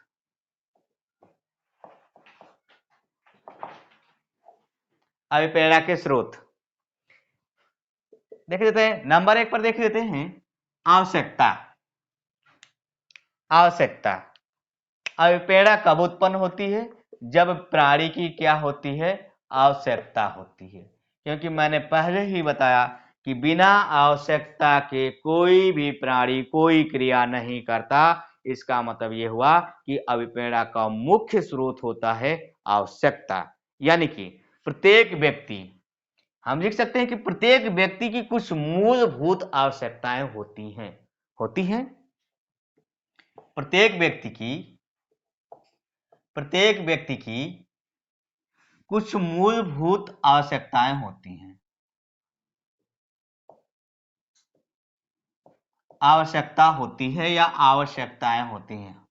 अभिप्रेरणा के स्रोत देख लेते हैं। नंबर 1 पर देख लेते हैं आवश्यकता। आवश्यकता, अभिप्रेरणा कब उत्पन्न होती है? जब प्राणी की क्या होती है? आवश्यकता होती है। क्योंकि मैंने पहले ही बताया कि बिना आवश्यकता के कोई भी प्राणी कोई क्रिया नहीं करता। इसका मतलब यह हुआ कि अभिप्रेरणा का मुख्य स्रोत होता है आवश्यकता। यानी कि प्रत्येक व्यक्ति, हम लिख सकते हैं कि प्रत्येक व्यक्ति की कुछ मूलभूत आवश्यकताएं होती हैं। होती हैं। प्रत्येक व्यक्ति की कुछ मूलभूत आवश्यकताएं होती हैं। आवश्यकता होती है या आवश्यकताएं होती हैं।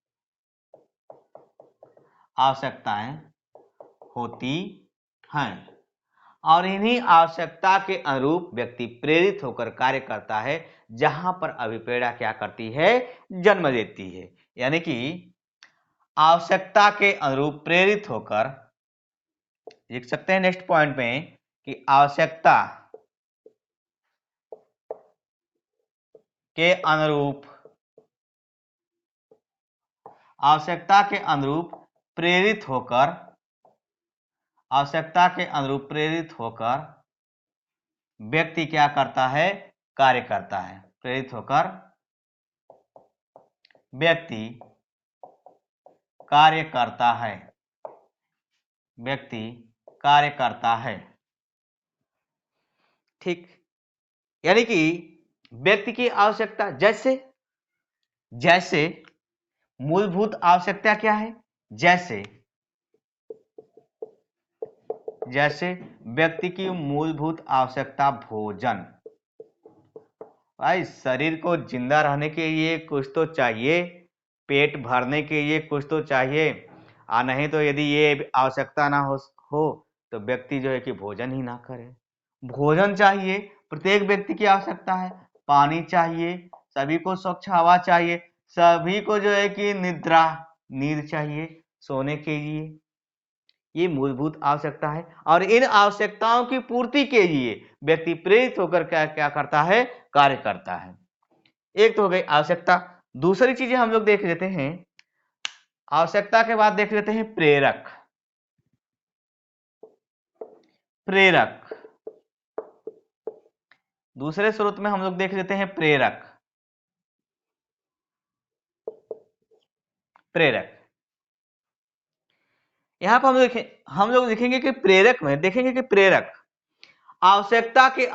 आवश्यकताएं होती हैं और इन्हीं आवश्यकता के अनुरूप व्यक्ति प्रेरित होकर कार्य करता है, जहां पर अभिप्रेरणा क्या करती है? जन्म देती है। यानी कि आवश्यकता के अनुरूप प्रेरित होकर, लिख सकते हैं नेक्स्ट पॉइंट में कि आवश्यकता के अनुरूप, आवश्यकता के अनुरूप प्रेरित होकर, आवश्यकता के अनुरूप प्रेरित होकर व्यक्ति क्या करता है? कार्य करता है। प्रेरित होकर व्यक्ति कार्य करता है। व्यक्ति कार्य करता है। ठीक। यानी कि व्यक्ति की आवश्यकता, जैसे मूलभूत आवश्यकता क्या है? जैसे व्यक्ति की मूलभूत आवश्यकता भोजन। भाई शरीर को जिंदा रहने के लिए कुछ तो चाहिए, पेट भरने के लिए कुछ तो चाहिए। नहीं तो यदि ये आवश्यकता ना हो तो व्यक्ति जो है कि भोजन ही ना करे। भोजन चाहिए, प्रत्येक व्यक्ति की आवश्यकता है। पानी चाहिए, सभी को स्वच्छ हवा चाहिए, सभी को जो है कि नींद चाहिए सोने के लिए। ये मूलभूत आवश्यकता है और इन आवश्यकताओं की पूर्ति के लिए व्यक्ति प्रेरित होकर क्या क्या करता है? कार्य करता है। एक तो हो गई आवश्यकता। दूसरी चीजें हम लोग देख लेते हैं। आवश्यकता के बाद देख लेते हैं प्रेरक। प्रेरक, दूसरे स्रोत में हम लोग देख लेते हैं प्रेरक। प्रेरक, यहां पर हम लोग लिखेंगे कि प्रेरक में देखेंगे कि प्रेरक आवश्यकता के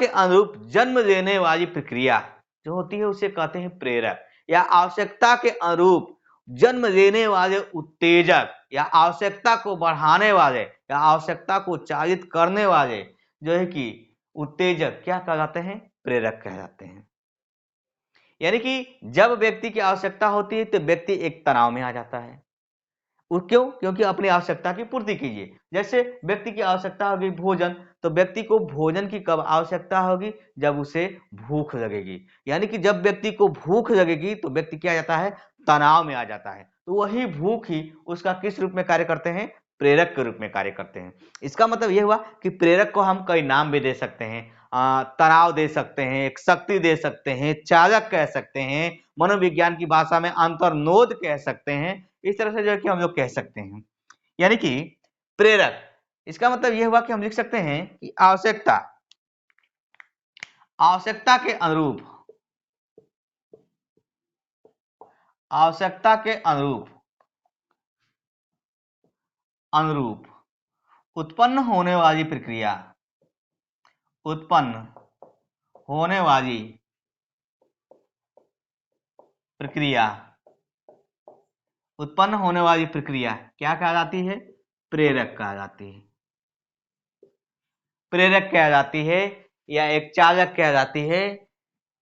अनुरूप जन्म देने वाली प्रक्रिया जो होती है उसे कहते हैं प्रेरक, या आवश्यकता के अनुरूप जन्म देने वाले उत्तेजक, या आवश्यकता को बढ़ाने वाले या आवश्यकता को चालित करने वाले जो है कि उत्तेजक क्या कहलाते हैं? प्रेरक कहलाते हैं। यानी कि जब व्यक्ति की आवश्यकता होती है तो व्यक्ति एक तनाव में आ जाता है। क्यों? क्योंकि अपनी आवश्यकता की पूर्ति कीजिए। जैसे व्यक्ति की आवश्यकता होगी भोजन, तो व्यक्ति को भोजन की कब आवश्यकता होगी? जब उसे भूख लगेगी। यानी कि जब व्यक्ति को भूख लगेगी तो व्यक्ति क्या जाता है? तनाव में आ जाता है। तो वही भूख ही उसका किस रूप में कार्य करते हैं? प्रेरक के रूप में कार्य करते हैं। इसका मतलब यह हुआ कि प्रेरक को हम कई नाम भी दे सकते हैं। तनाव दे सकते हैं, एक शक्ति दे सकते हैं, चालक कह सकते हैं, मनोविज्ञान की भाषा में अंतर्नोद कह सकते हैं। इस तरह से जो है कि हम लोग कह सकते हैं। यानी कि प्रेरक, इसका मतलब यह हुआ कि हम लिख सकते हैं कि आवश्यकता के अनुरूप, आवश्यकता के अनुरूप उत्पन्न होने वाली प्रक्रिया, उत्पन्न होने वाली प्रक्रिया उत्पन्न होने वाली प्रक्रिया क्या कहा जाती है? प्रेरक कहा जाती है। प्रेरक कहा जाती है या एक चालक कहा जाती है,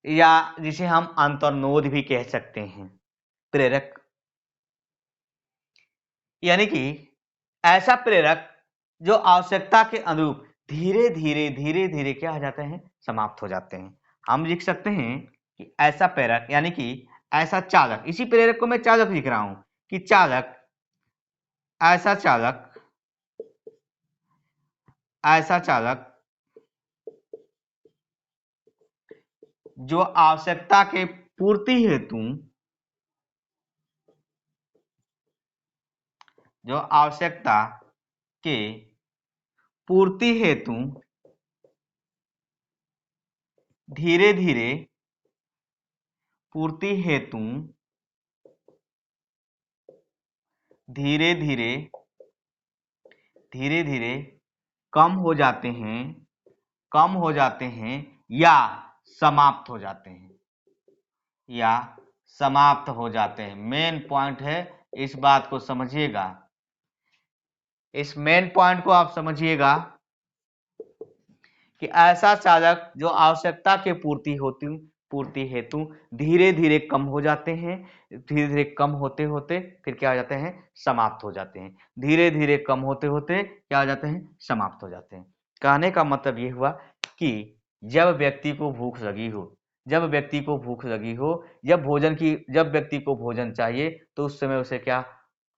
या जिसे हम अंतर्नोद भी कह सकते हैं। प्रेरक यानी कि ऐसा प्रेरक जो आवश्यकता के अनुरूप धीरे धीरे क्या हो जाते हैं? समाप्त हो जाते हैं। हम लिख सकते हैं कि ऐसा प्रेरक यानी कि ऐसा चालक, इसी प्रेरक को मैं चालक लिख रहा हूं कि चालक, ऐसा चालक, ऐसा चालक जो आवश्यकता के पूर्ति हेतु, जो आवश्यकता के पूर्ति हेतु धीरे धीरे, पूर्ति हेतु धीरे धीरे, धीरे धीरे कम हो जाते हैं, कम हो जाते हैं या समाप्त हो जाते हैं, या समाप्त हो जाते हैं। मेन पॉइंट है, इस बात को समझिएगा, इस मेन पॉइंट को आप समझिएगा कि ऐसा चालक जो आवश्यकता के पूर्ति हेतु धीरे धीरे कम हो जाते हैं, धीरे धीरे कम होते होते फिर क्या हो जाते हैं? समाप्त हो जाते हैं। धीरे धीरे कम होते होते क्या हो जाते हैं? समाप्त हो जाते हैं। कहने का मतलब ये हुआ कि जब व्यक्ति को भूख लगी हो, जब व्यक्ति को भूख लगी हो, जब व्यक्ति को भोजन चाहिए, तो उस समय उसे क्या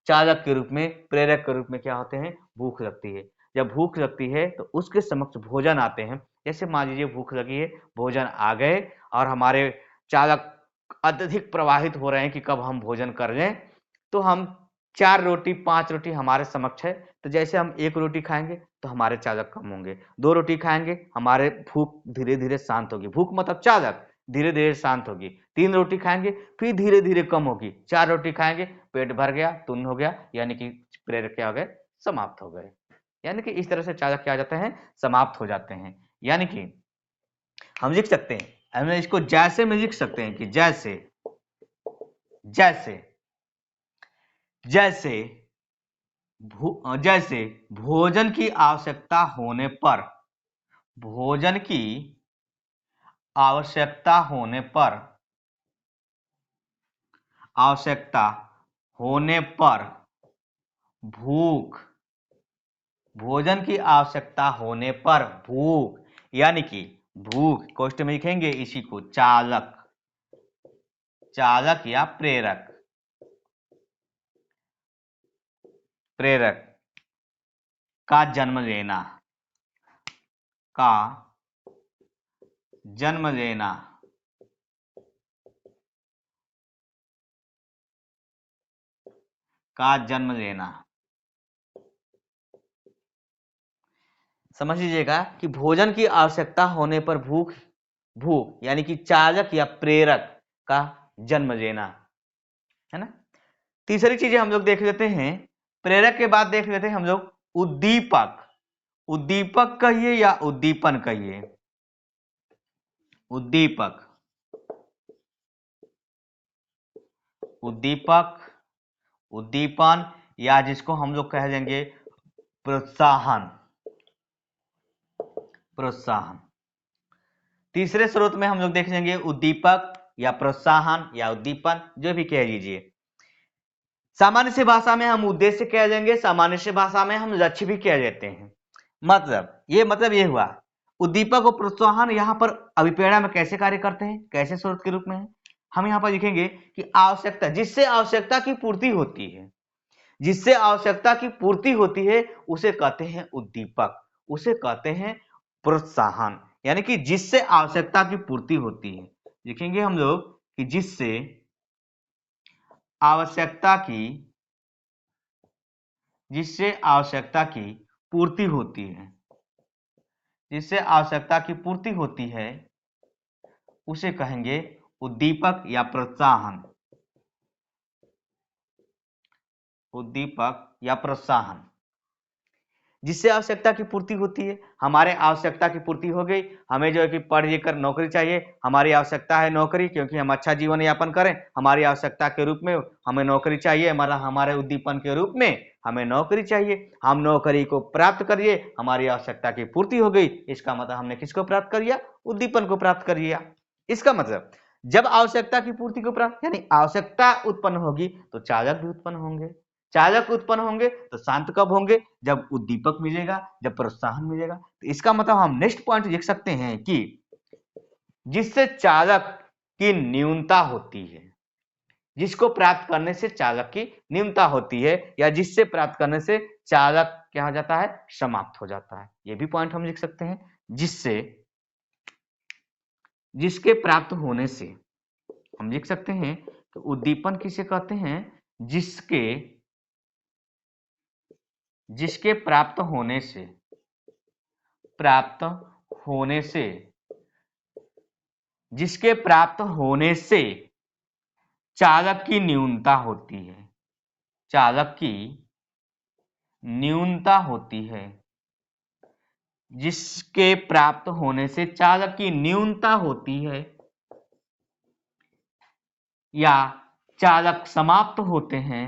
चालक के रूप में, प्रेरक के रूप में क्या होते हैं? भूख लगती है। जब भूख लगती है तो उसके समक्ष भोजन आते हैं। जैसे मान लीजिए भूख लगी है, भोजन आ गए और हमारे चालक अत्यधिक प्रवाहित हो रहे हैं कि कब हम भोजन कर लें, तो हम 4 रोटी 5 रोटी हमारे समक्ष है, तो जैसे हम 1 रोटी खाएंगे तो हमारे चालक कम होंगे, 2 रोटी खाएंगे हमारे भूख धीरे धीरे शांत होगी, भूख मतलब चालक धीरे धीरे शांत होगी, 3 रोटी खाएंगे फिर धीरे धीरे कम होगी, 4 रोटी खाएंगे पेट भर गया, तुन्न हो गया, यानी कि प्रेरक क्या हो गए? समाप्त हो गए। यानी कि इस तरह से चालक क्या हो जाते हैं? समाप्त हो जाते हैं। यानी कि हम लिख सकते हैं, हम इसको जैसे में लिख सकते हैं कि जैसे, जैसे, जैसे जैसे भोजन की आवश्यकता होने पर, भोजन की आवश्यकता होने पर, आवश्यकता होने पर भूख, भोजन की आवश्यकता होने पर भूख, यानी कि भूख कोष्ठ में लिखेंगे इसी को चालक, चालक या प्रेरक, प्रेरक का जन्म लेना, का जन्म लेना, का जन्म लेना। समझ लीजिएगा कि भोजन की आवश्यकता होने पर भूख, भूख यानी कि चालक या प्रेरक का जन्म लेना, है ना। तीसरी चीजें हम लोग देख लेते हैं, प्रेरक के बाद देख लेते हैं हम लोग उद्दीपक। उद्दीपक कहिए या उद्दीपन कहिए, उद्दीपक, उद्दीपक, उद्दीपन, या जिसको हम लोग कह देंगे प्रोत्साहन, प्रोत्साहन। तीसरे स्रोत में हम लोग देख लेंगे उद्दीपक या प्रोत्साहन या उद्दीपन, जो भी कह लीजिए। सामान्य से भाषा में हम उद्देश्य कह देंगे, सामान्य से भाषा में हम लक्ष्य भी कह देते हैं। मतलब ये हुआ उद्दीपक और प्रोत्साहन यहाँ पर अभिप्रेरणा में कैसे कार्य करते हैं, कैसे स्रोत के रूप में है। हम यहाँ पर लिखेंगे कि आवश्यकता, जिससे आवश्यकता की पूर्ति होती है, जिससे आवश्यकता की पूर्ति होती है उसे कहते हैं उद्दीपक, उसे कहते हैं प्रोत्साहन। यानी कि जिससे आवश्यकता की पूर्ति होती है, लिखेंगे हम लोग कि जिससे आवश्यकता की, जिससे आवश्यकता की पूर्ति होती है, जिससे आवश्यकता की पूर्ति होती है उसे कहेंगे उद्दीपक या प्रोत्साहन, उद्दीपक या प्रोत्साहन। जिससे आवश्यकता की पूर्ति होती है। हमारे आवश्यकता की पूर्ति हो गई, हमें जो है कि पढ़ लिख कर नौकरी चाहिए, हमारी आवश्यकता है नौकरी, क्योंकि हम अच्छा जीवन यापन करें, हमारी आवश्यकता के रूप में हमें नौकरी चाहिए, हमारे उद्दीपन के रूप में हमें नौकरी चाहिए। हम नौकरी को प्राप्त करिए, हमारी आवश्यकता की पूर्ति हो गई। इसका मतलब हमने किसको प्राप्त कर लिया? उद्दीपन को प्राप्त कर लिया। इसका मतलब जब आवश्यकता की पूर्ति को प्राप्त यानी आवश्यकता उत्पन्न होगी तो चालक भी उत्पन्न होंगे। चालक उत्पन्न होंगे तो शांत कब होंगे? जब उद्दीपक मिलेगा, जब प्रोत्साहन मिलेगा। तो इसका मतलब हम नेक्स्ट पॉइंट लिख सकते हैं कि जिससे चालक की न्यूनता होती है, जिसको प्राप्त करने से चालक की न्यूनता होती है, या जिससे प्राप्त करने से चालक क्या हो जाता है? समाप्त हो जाता है। ये भी पॉइंट हम लिख सकते हैं। जिसके प्राप्त होने से हम लिख सकते हैं कि उद्दीपन किसे कहते हैं? जिसके प्राप्त होने से चालक की न्यूनता होती है। चालक की न्यूनता होती है। जिसके प्राप्त होने से चालक की न्यूनता होती है, या चालक समाप्त होते हैं,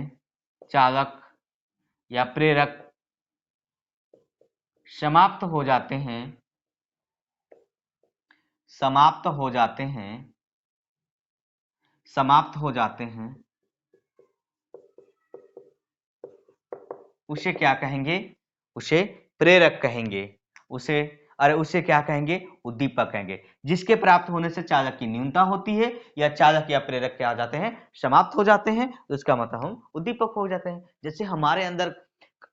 चालक या प्रेरक समाप्त हो जाते हैं, समाप्त हो जाते हैं, उसे क्या कहेंगे? उसे प्रेरक कहेंगे। उसे क्या कहेंगे? उद्दीपक कहेंगे। जिसके प्राप्त होने से चालक की न्यूनता होती है, या चालक या प्रेरक क्या हो जाते हैं? समाप्त हो जाते हैं। तो इसका मतलब हम उद्दीपक हो जाते हैं। जैसे हमारे अंदर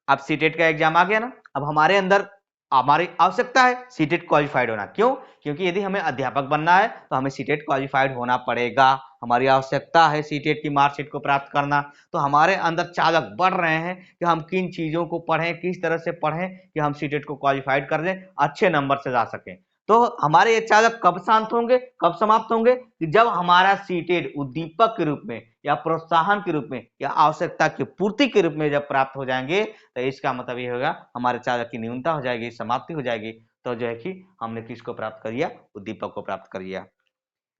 अब सीटेट का एग्जाम आ गया ना, अब हमारे अंदर हमारी आवश्यकता है सीटेट क्वालिफाइड होना। क्यों? क्योंकि यदि हमें अध्यापक बनना है तो हमें सीटेट क्वालिफाइड होना पड़ेगा। हमारी आवश्यकता है सीटेट की मार्कशीट को प्राप्त करना। तो हमारे अंदर चालक बढ़ रहे हैं कि हम किन चीजों को पढ़ें, किस तरह से पढ़ें कि हम सीटेट को क्वालिफाइड कर लें, अच्छे नंबर से जा सकें। तो हमारे ये चालक कब शांत होंगे, कब समाप्त होंगे? कि जब हमारा सीटेट उद्दीपक के रूप में, या प्रोत्साहन के रूप में, या आवश्यकता की पूर्ति के रूप में जब प्राप्त हो जाएंगे, तो इसका मतलब ये होगा हमारे चालक की न्यूनता हो जाएगी, समाप्ति हो जाएगी। तो जो है कि हमने किसको प्राप्त कर लिया? उद्दीपक को प्राप्त कर लिया।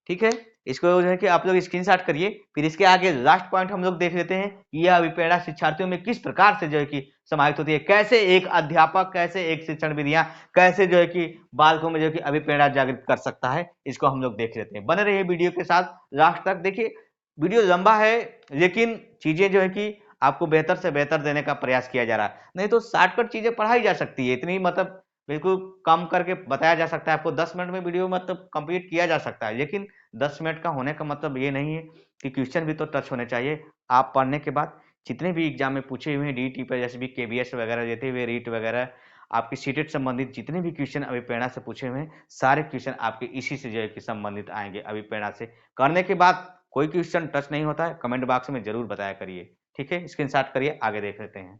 ठीक है, इसको जो है कि आप लोग स्क्रीनशॉट करिए। फिर इसके आगे लास्ट पॉइंट हम लोग देख लेते हैं कि यह अभिप्रेरणा शिक्षार्थियों में किस प्रकार से जो है कि समाहित होती है। कैसे एक अध्यापक, कैसे एक शिक्षण विधियां, कैसे जो है कि बालकों में जो है कि अभिप्रेरणा जागृत कर सकता है, इसको हम लोग देख लेते हैं। बने रहिए वीडियो के साथ लास्ट तक। देखिए वीडियो लंबा है, लेकिन चीजें जो है कि आपको बेहतर से बेहतर देने का प्रयास किया जा रहा है। नहीं तो शॉर्टकट चीजें पढ़ाई जा सकती है, इतनी मतलब बिल्कुल कम करके बताया जा सकता है। आपको 10 मिनट में वीडियो मतलब कंप्लीट किया जा सकता है, लेकिन 10 मिनट का होने का मतलब ये नहीं है कि क्वेश्चन भी तो टच होने चाहिए। आप पढ़ने के बाद जितने भी एग्जाम में पूछे हुए हैं, डीटी पर जैसे भी केबीएस वगैरह देते हुए, रीट वगैरह, आपकी सीटेट संबंधित जितने भी क्वेश्चन अभिप्रेरणा से पूछे हुए हैं, सारे क्वेश्चन आपके इसी से जो है कि संबंधित आएंगे। अभिप्रेरणा से करने के बाद कोई क्वेश्चन टच नहीं होता है, कमेंट बॉक्स में जरूर बताया करिए। ठीक है, स्क्रीनशॉट करिए, आगे देख लेते हैं।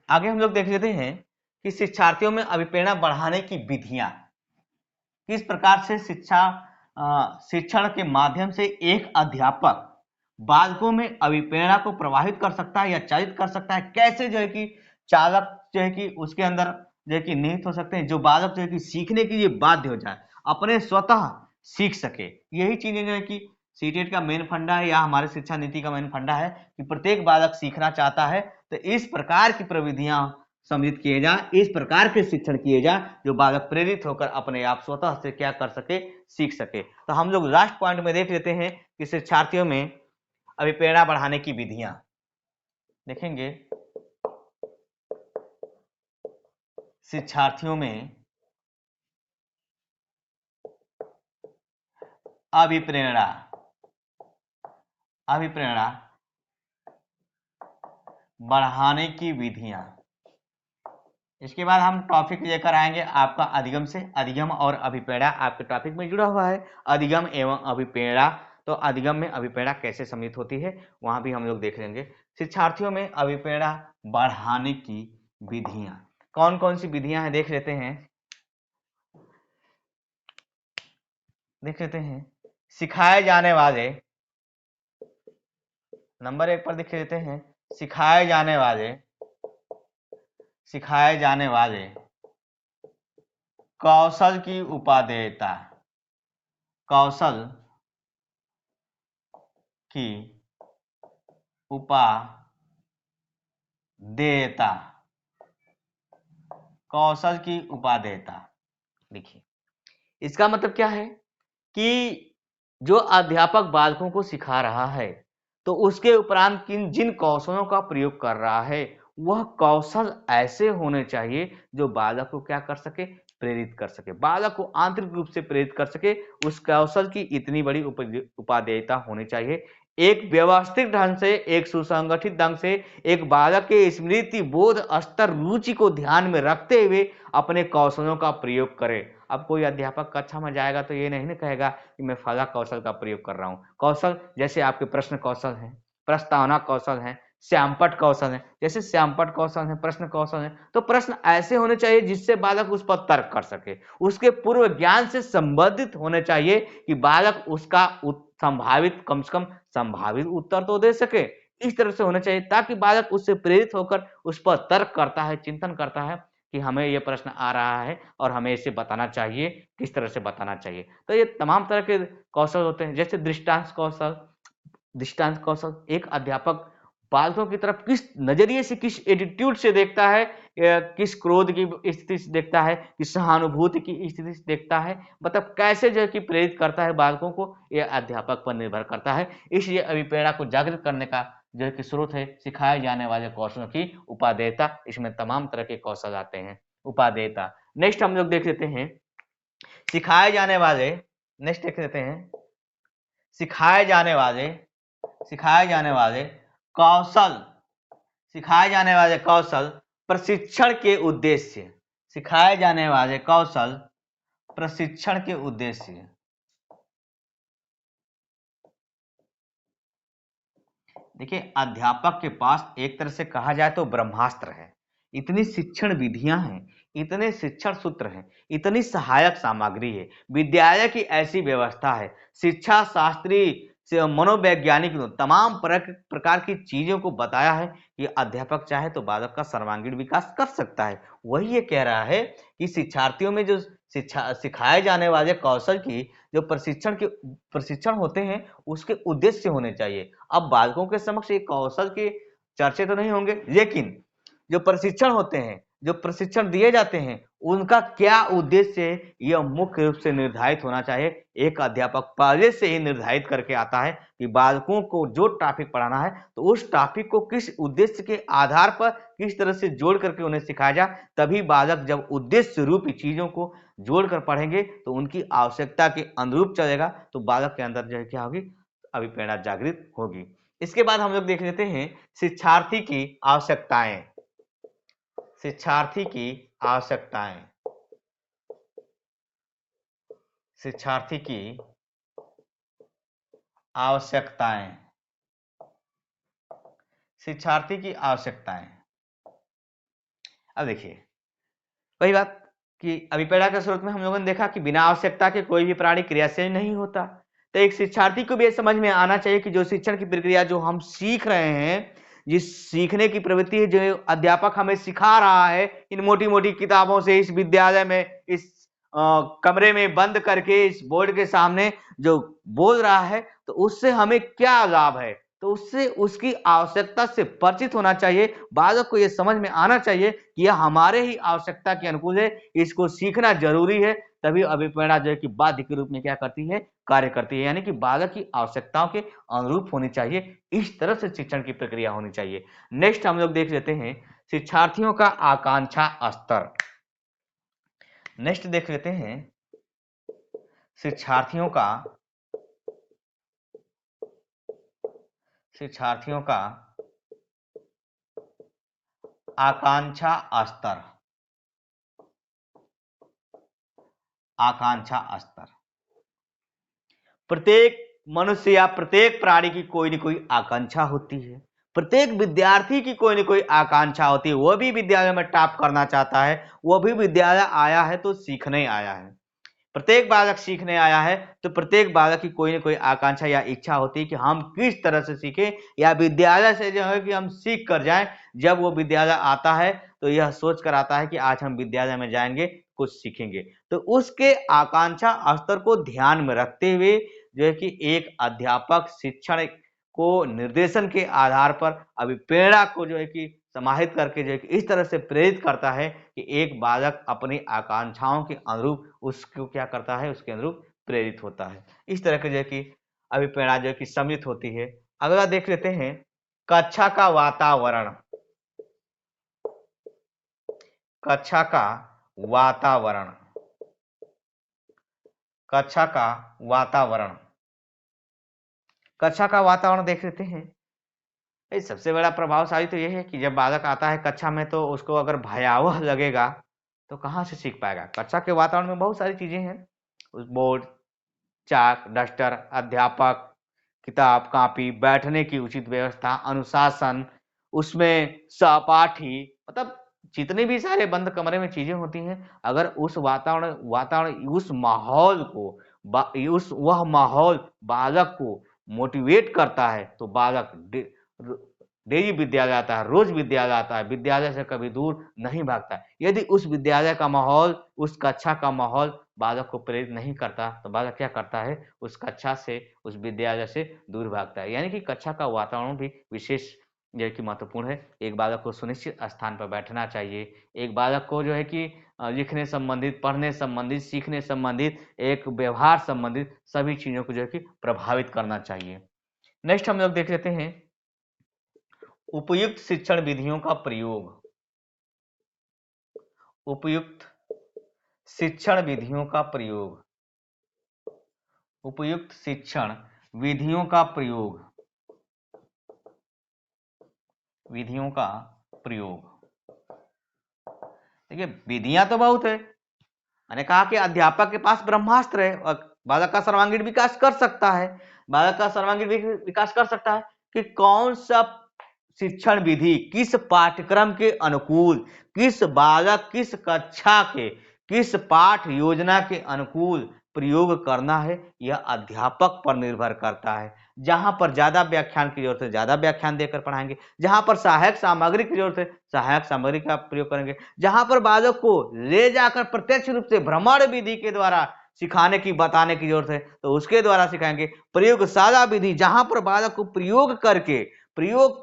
आगे हम लोग देख लेते हैं कि शिक्षार्थियों में अभिप्रेरणा बढ़ाने की विधियां, किस प्रकार से शिक्षण के माध्यम से एक अध्यापक बालकों में अभिप्रेरणा को प्रभावित कर सकता है या चालित कर सकता है। कैसे जो है कि चालक जो है कि उसके अंदर जो है कि निहित हो सकते हैं, जो बालक जो है कि सीखने के लिए बाध्य हो जाए, अपने स्वतः सीख सके। यही चीजें जो है कि सीटेट का मेन फंडा है, या हमारे शिक्षा नीति का मेन फंडा है कि प्रत्येक बालक सीखना चाहता है। तो इस प्रकार की प्रविधियां सम्मिलित किए जाए, इस प्रकार के शिक्षण किए जाए जो बालक प्रेरित होकर अपने आप स्वतः से क्या कर सके? सीख सके। तो हम लोग लास्ट पॉइंट में देख लेते हैं कि शिक्षार्थियों में अभिप्रेरणा बढ़ाने की विधियां देखेंगे। शिक्षार्थियों में अभिप्रेरणा बढ़ाने की विधियां। इसके बाद हम टॉपिक लेकर आएंगे आपका अधिगम से। अधिगम और अभिप्रेरणा आपके टॉपिक में जुड़ा हुआ है, अधिगम एवं अभिप्रेरणा। तो अधिगम में अभिप्रेरणा कैसे सम्मिलित होती है, वहां भी हम लोग देख लेंगे। शिक्षार्थियों में अभिप्रेरणा बढ़ाने की विधियां, कौन कौन सी विधियां हैं देख लेते हैं। सिखाए जाने वाले नंबर 1 पर लिख देते हैं सिखाए जाने वाले कौशल की उपादेयता, कौशल की उपादेयता, कौशल की उपादेयता। देखिए इसका मतलब क्या है कि जो अध्यापक बालकों को सिखा रहा है तो उसके उपरांत जिन कौशलों का प्रयोग कर रहा है वह कौशल ऐसे होने चाहिए जो बालक को क्या कर सके, प्रेरित कर सके, बालक को आंतरिक रूप से प्रेरित कर सके। उस कौशल की इतनी बड़ी उपादेयता होनी चाहिए। एक व्यवस्थित ढंग से, एक सुसंगठित ढंग से, एक बालक के स्मृति बोध स्तर रुचि को ध्यान में रखते हुए अपने कौशलों का प्रयोग करे। अब कोई अध्यापक कक्षा में जाएगा तो ये नहीं कहेगा कि मैं फला कौशल का प्रयोग कर रहा हूँ। कौशल जैसे आपके प्रश्न कौशल हैं, प्रस्तावना कौशल हैं, श्यामपट्ट कौशल है, जैसे श्यामपट्ट कौशल है, प्रश्न कौशल है, तो प्रश्न ऐसे होने चाहिए जिससे बालक उस पर तर्क कर सके, उसके पूर्व ज्ञान से संबंधित होने चाहिए कि बालक उसका संभावित, कम से कम संभावित उत्तर तो दे सके। इस तरह से होना चाहिए ताकि बालक उससे प्रेरित होकर उस पर तर्क करता है, चिंतन करता है कि हमें ये प्रश्न आ रहा है और हमें इसे बताना चाहिए, किस तरह से बताना चाहिए। तो ये तमाम तरह के कौशल होते हैं। जैसे दृष्टांत कौशल, एक अध्यापक बालकों की तरफ किस नजरिए से, किस एटीट्यूड से देखता है, किस क्रोध की स्थिति से देखता है, किस सहानुभूति की स्थिति से देखता है, मतलब कैसे जो है कि प्रेरित करता है बालकों को, यह अध्यापक पर निर्भर करता है। इसलिए अभिप्रेरणा को जागृत करने का जो है कि स्रोत है सिखाए जाने वाले कौशलों की उपादेयता। इसमें तमाम तरह के कौशल आते हैं, उपादेयता। नेक्स्ट हम लोग देख लेते हैं सिखाए जाने वाले, नेक्स्ट देख लेते हैं सिखाए जाने वाले कौशल, सिखाए जाने वाले कौशल प्रशिक्षण के उद्देश्य, सिखाए जाने वाले कौशल प्रशिक्षण के उद्देश्य। देखिए अध्यापक के पास एक तरह से कहा जाए तो ब्रह्मास्त्र है। इतनी शिक्षण विधियां हैं, इतने शिक्षण सूत्र हैं, इतनी सहायक सामग्री है, विद्यालय की ऐसी व्यवस्था है, शिक्षा शास्त्री से मनोवैज्ञानिक तमाम प्रकार की चीजों को बताया है कि अध्यापक चाहे तो बालक का सर्वांगीण विकास कर सकता है। वही ये कह रहा है कि शिक्षार्थियों में जो सिखाए जाने वाले कौशल की जो प्रशिक्षण होते हैं उसके उद्देश्य होने चाहिए। अब बालकों के समक्ष एक कौशल के चर्चे तो नहीं होंगे, लेकिन जो प्रशिक्षण होते हैं, जो प्रशिक्षण दिए जाते हैं, उनका क्या उद्देश्य है यह मुख्य रूप से निर्धारित होना चाहिए। एक अध्यापक पहले से ही निर्धारित करके आता है कि बालकों को जो टॉपिक पढ़ाना है तो उस टॉपिक को किस उद्देश्य के आधार पर किस तरह से जोड़ करके उन्हें सिखाया जाए। तभी बालक जब उद्देश्य रूपी चीजों को जोड़कर पढ़ेंगे तो उनकी आवश्यकता के अनुरूप चलेगा, तो बालक के अंदर जो है क्या होगी, अभिप्रेरणा जागृत होगी। इसके बाद हम लोग देख लेते हैं शिक्षार्थी की आवश्यकताएं, शिक्षार्थी की आवश्यकताएं, शिक्षार्थी की आवश्यकताएं, शिक्षार्थी की आवश्यकताएं। अब देखिए वही बात कि अभिप्रेरणा के स्रोत में हम लोगों ने देखा कि बिना आवश्यकता के कोई भी प्राणी क्रियाशील नहीं होता। तो एक शिक्षार्थी को भी ये समझ में आना चाहिए कि जो शिक्षण की प्रक्रिया जो हम सीख रहे हैं, जिस सीखने की प्रवृत्ति है जो अध्यापक हमें सिखा रहा है इन मोटी मोटी किताबों से, इस विद्यालय में, इस कमरे में बंद करके इस बोर्ड के सामने जो बोल रहा है, तो उससे हमें क्या लाभ है, तो उससे उसकी आवश्यकता से परिचित होना चाहिए। बालक को यह समझ में आना चाहिए कि यह हमारे ही आवश्यकता के अनुकूल है, इसको सीखना जरूरी है। तभी अभिप्रेरणा जो है कि बाध्य के रूप में क्या करती है, कार्य करती है, यानी कि बालक की आवश्यकताओं के अनुरूप होनी चाहिए। इस तरह से शिक्षण की प्रक्रिया होनी चाहिए। नेक्स्ट हम लोग देख लेते हैं शिक्षार्थियों का आकांक्षा स्तर। नेक्स्ट देख लेते हैं शिक्षार्थियों का आकांक्षा स्तर, आकांक्षा स्तर। प्रत्येक मनुष्य या प्रत्येक प्राणी की कोई न कोई आकांक्षा होती है, प्रत्येक विद्यार्थी की कोई न कोई आकांक्षा होती है। वह भी विद्यालय में टॉप करना चाहता है, वह भी विद्यालय आया है तो सीखने आया है। प्रत्येक बालक सीखने आया है तो प्रत्येक बालक की कोई ना कोई आकांक्षा या इच्छा होती है कि हम किस तरह से सीखें, या विद्यालय से जो है कि हम सीख कर जाएं। जब वो विद्यालय आता है तो यह सोच कर आता है कि आज हम विद्यालय में जाएंगे, कुछ सीखेंगे। तो उसके आकांक्षा स्तर को ध्यान में रखते हुए जो है कि एक अध्यापक शिक्षण को निर्देशन के आधार पर अभिप्रेरणा को जो है कि समाहित करके जो है कि इस तरह से प्रेरित करता है कि एक बालक अपनी आकांक्षाओं के अनुरूप उसको क्या करता है, उसके अनुरूप प्रेरित होता है। इस तरह के जो है कि अभिप्रेरणा जो है कि सम्मिलित होती है। अगला देख लेते हैं कक्षा का वातावरण। कक्षा का वातावरण, कक्षा का वातावरण, कक्षा का वातावरण देख लेते हैं। सबसे बड़ा प्रभावशाली तो यह है कि जब बालक आता है कक्षा में तो उसको अगर भयावह लगेगा तो कहाँ से सीख पाएगा। कक्षा के वातावरण में बहुत सारी चीजें हैं, उस बोर्ड, चाक, डस्टर, अध्यापक, किताब, कॉपी, बैठने की उचित व्यवस्था, अनुशासन, उसमें सहपाठी, मतलब जितने भी सारे बंद कमरे में चीजें होती हैं, अगर उस वातावरण उस माहौल को वह माहौल बालक को मोटिवेट करता है तो बालक डेली विद्यालय आता है, रोज विद्यालय आता है, विद्यालय से कभी दूर नहीं भागता। यदि उस विद्यालय का माहौल, उस कक्षा का माहौल बालक को प्रेरित नहीं करता तो बालक क्या करता है, उस कक्षा से, उस विद्यालय से दूर भागता है। यानी कि कक्षा का वातावरण भी विशेष जो है कि महत्वपूर्ण है। एक बालक को सुनिश्चित स्थान पर बैठना चाहिए। एक बालक को जो है कि लिखने संबंधित, पढ़ने संबंधित, सीखने संबंधित, एक व्यवहार संबंधित सभी चीजों को जो है कि प्रभावित करना चाहिए। नेक्स्ट हम लोग देख लेते हैं उपयुक्त शिक्षण विधियों का प्रयोग। उपयुक्त शिक्षण विधियों का प्रयोग, उपयुक्त शिक्षण विधियों का प्रयोग, विधियों का प्रयोग। देखिए विधियां तो बहुत है। मैंने कहा कि अध्यापक के पास ब्रह्मास्त्र है और बालक का सर्वांगीण विकास कर सकता है। बालक का सर्वांगीण विकास कर सकता है कि कौन सा शिक्षण विधि किस पाठ्यक्रम के अनुकूल, किस बालक, किस कक्षा के, किस पाठ योजना के अनुकूल प्रयोग करना है, यह अध्यापक पर निर्भर करता है। जहां पर ज्यादा व्याख्यान की जरूरत है ज्यादा व्याख्यान देकर पढ़ाएंगे, जहां पर सहायक सामग्री की जरूरत है सहायक सामग्री का प्रयोग करेंगे, जहां पर बालक को ले जाकर प्रत्यक्ष रूप से भ्रमण विधि के द्वारा सिखाने की, बताने की जरूरत है तो उसके द्वारा सिखाएंगे। प्रयोगशाला विधि, जहां पर बालक को प्रयोग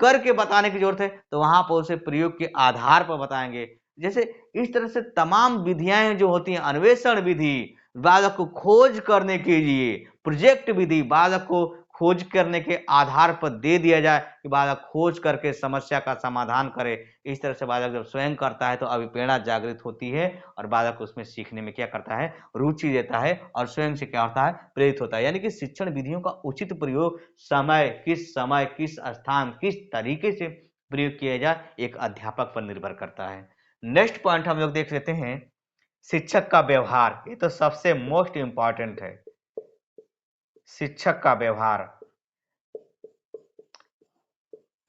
करके बताने की जरूरत है तो वहां पर उसे प्रयोग के आधार पर बताएंगे। जैसे इस तरह से तमाम विधियां जो होती हैं, अन्वेषण विधि बालक को खोज करने के लिए, प्रोजेक्ट विधि बालक को खोज करने के आधार पर दे दिया जाए कि बालक खोज करके समस्या का समाधान करे। इस तरह से बालक जब स्वयं करता है तो अभिप्रेरणा जागृत होती है और बालक उसमें सीखने में क्या करता है, रुचि लेता है और स्वयं से क्या होता है, प्रेरित होता है। यानी कि शिक्षण विधियों का उचित प्रयोग समय, किस स्थान, किस तरीके से प्रयोग किया जाए एक अध्यापक पर निर्भर करता है। नेक्स्ट पॉइंट हम लोग देख लेते हैं शिक्षक का व्यवहार। ये तो सबसे मोस्ट इंपॉर्टेंट है, शिक्षक का व्यवहार।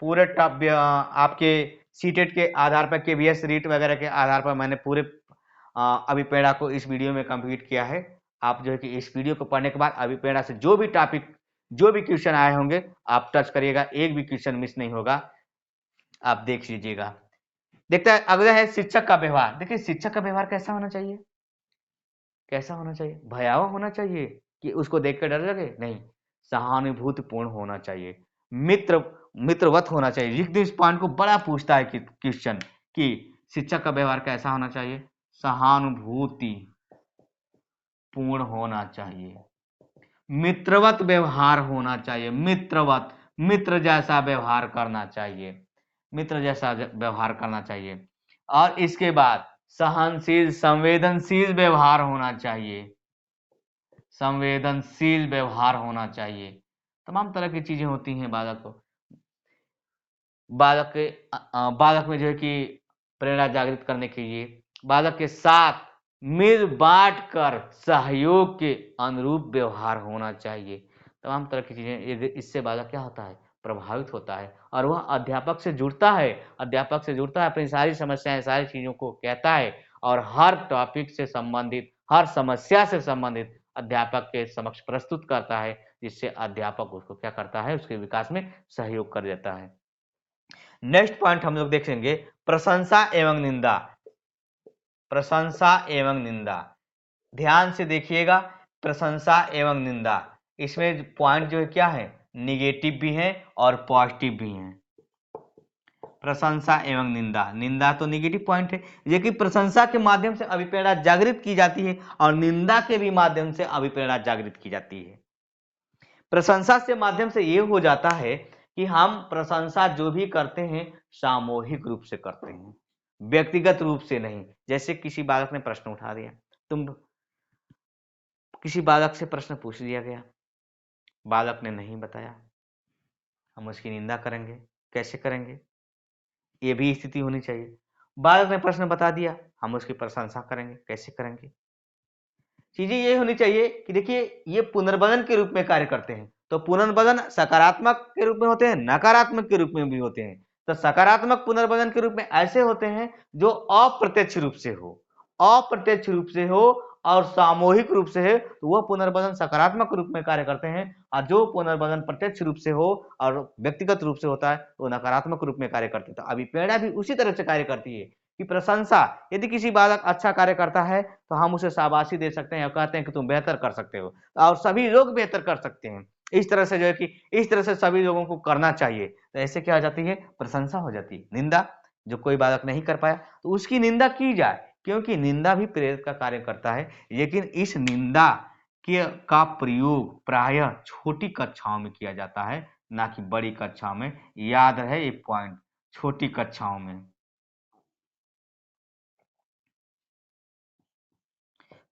पूरे आपके सीटेट के आधार पर, केवीएस रीट वगैरह के आधार पर मैंने पूरे अभिप्रेरणा को इस वीडियो में कंप्लीट किया है। आप जो है कि इस वीडियो को पढ़ने के बाद अभिप्रेरणा से जो भी टॉपिक, जो भी क्वेश्चन आए होंगे आप टच करिएगा, एक भी क्वेश्चन मिस नहीं होगा, आप देख लीजिएगा। देखते हैं अगला है शिक्षक का व्यवहार। देखिए शिक्षक का व्यवहार कैसा होना चाहिए, कैसा होना चाहिए, भयावह होना चाहिए कि उसको देख कर डर लगे, नहीं, सहानुभूतिपूर्ण होना चाहिए, मित्रवत होना चाहिए। लिख दो इस पॉइंट को, बड़ा पूछता है कि क्वेश्चन कि शिक्षक का व्यवहार कैसा होना चाहिए, सहानुभूति पूर्ण होना चाहिए, मित्रवत व्यवहार होना चाहिए, मित्रवत, मित्र जैसा व्यवहार करना चाहिए, मित्र जैसा व्यवहार करना चाहिए। और इसके बाद सहनशील, संवेदनशील व्यवहार होना चाहिए, संवेदनशील व्यवहार होना चाहिए। तमाम तरह की चीजें होती हैं बालक को, बालक में जो है कि प्रेरणा जागृत करने के लिए बालक के साथ मिल बांट कर सहयोग के अनुरूप व्यवहार होना चाहिए। तमाम तरह की चीजें, इससे बालक क्या होता है, प्रभावित होता है और वह अध्यापक से जुड़ता है, अपनी सारी समस्याएं, सारी चीजों को कहता है और हर टॉपिक से संबंधित, हर समस्या से संबंधित अध्यापक के समक्ष प्रस्तुत करता है, जिससे अध्यापक उसको क्या करता है, उसके विकास में सहयोग कर देता है। नेक्स्ट पॉइंट हम लोग देखेंगे प्रशंसा एवं निंदा। प्रशंसा एवं निंदा, ध्यान से देखिएगा, प्रशंसा एवं निंदा, इसमें पॉइंट जो है क्या है, निगेटिव भी है और पॉजिटिव भी है। प्रशंसा एवं निंदा, निंदा तो निगेटिव पॉइंट है, लेकिन प्रशंसा के माध्यम से अभिप्रेरणा जागृत की जाती है और निंदा के भी माध्यम से अभिप्रेरणा जागृत की जाती है। प्रशंसा से माध्यम से ये हो जाता है कि हम प्रशंसा जो भी करते हैं सामूहिक रूप से करते हैं, व्यक्तिगत रूप से नहीं। जैसे किसी बालक ने प्रश्न उठा दिया, तुम किसी बालक से प्रश्न पूछ लिया गया, बालक ने नहीं बताया, हम उसकी निंदा करेंगे? कैसे करेंगे? ये भी स्थिति होनी चाहिए। बालक ने प्रश्न बता दिया, हम उसकी प्रशंसा करेंगे? कैसे करेंगे? चीजें ये होनी चाहिए कि देखिए ये पुनर्बलन के रूप में कार्य करते हैं। तो पुनर्बलन सकारात्मक के रूप में होते हैं, नकारात्मक के रूप में भी होते हैं। तो सकारात्मक पुनर्बलन के रूप में ऐसे होते हैं जो अप्रत्यक्ष रूप से हो, अप्रत्यक्ष रूप से हो और सामूहिक रूप से है, तो वह पुनर्बलन सकारात्मक रूप में कार्य करते हैं। और जो पुनर्बलन प्रत्यक्ष रूप से हो और व्यक्तिगत रूप से होता है तो नकारात्मक रूप में कार्य करते हैं। तो अभिप्रेरणा भी उसी तरह से कार्य करती है कि प्रशंसा, यदि किसी बालक अच्छा कार्य करता है तो हम उसे शाबाशी दे सकते हैं और कहते हैं कि तुम बेहतर कर सकते हो, और सभी लोग बेहतर कर सकते हैं। इस तरह से जो है कि इस तरह से सभी लोगों को करना चाहिए, तो ऐसे क्या हो जाती है, प्रशंसा हो जाती है। निंदा, जो कोई बालक नहीं कर पाया तो उसकी निंदा की जाए, क्योंकि निंदा भी प्रेरित का कार्य करता है। लेकिन इस निंदा का प्रयोग प्रायः छोटी कक्षाओं में किया जाता है, ना कि बड़ी कक्षाओं में। याद रहे एक पॉइंट, छोटी कक्षाओं में,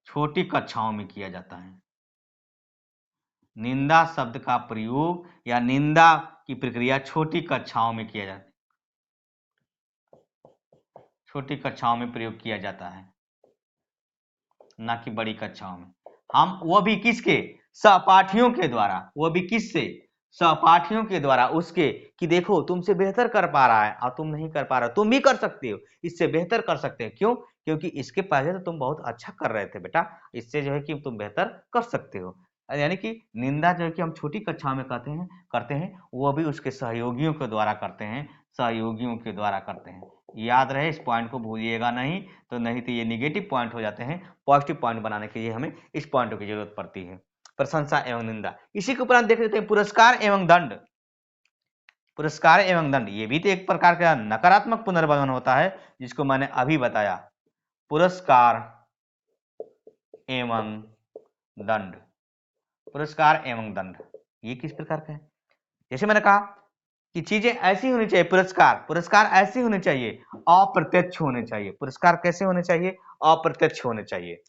छोटी कक्षाओं में किया जाता है। निंदा शब्द का प्रयोग या निंदा की प्रक्रिया छोटी कक्षाओं में किया जाता है, छोटी कक्षाओं में प्रयोग किया जाता है, ना कि बड़ी कक्षाओं में। हम वो भी किसके, सहपाठियों के द्वारा, वो भी किससे, सहपाठियों के द्वारा, उसके कि देखो तुमसे बेहतर कर पा रहा है और तुम नहीं कर पा रहे हो, तुम भी कर सकते हो, इससे बेहतर कर सकते हो। क्यों? क्योंकि इसके पहले तो तुम बहुत अच्छा कर रहे थे बेटा, इससे जो है कि तुम बेहतर कर सकते हो। यानी कि निंदा जो है कि हम छोटी कक्षा में करते हैं, वो भी उसके सहयोगियों के द्वारा करते हैं, सहयोगियों के द्वारा करते हैं। याद रहे, इस पॉइंट को भूलिएगा नहीं, तो नहीं तो ये निगेटिव पॉइंट हो जाते हैं। पॉजिटिव पॉइंट बनाने के लिए हमें इस पॉइंट की जरूरत पड़ती है, प्रशंसा एवं निंदा। इसी के उपरांत देख लेते हैं पुरस्कार एवं दंड। पुरस्कार एवं दंड, ये भी तो एक प्रकार का नकारात्मक पुनर्बलन होता है, जिसको मैंने अभी बताया। पुरस्कार एवं दंड, पुरस्कार एवं दंड, ये किस प्रकार का है? जैसे मैंने कहा कि चीजें ऐसी होनी चाहिए, पुरस्कार ऐसी होनी चाहिए, अप्रत्यक्ष होने चाहिए। पुरस्कार कैसे होने चाहिए? अप्रत्यक्ष होने चाहिए।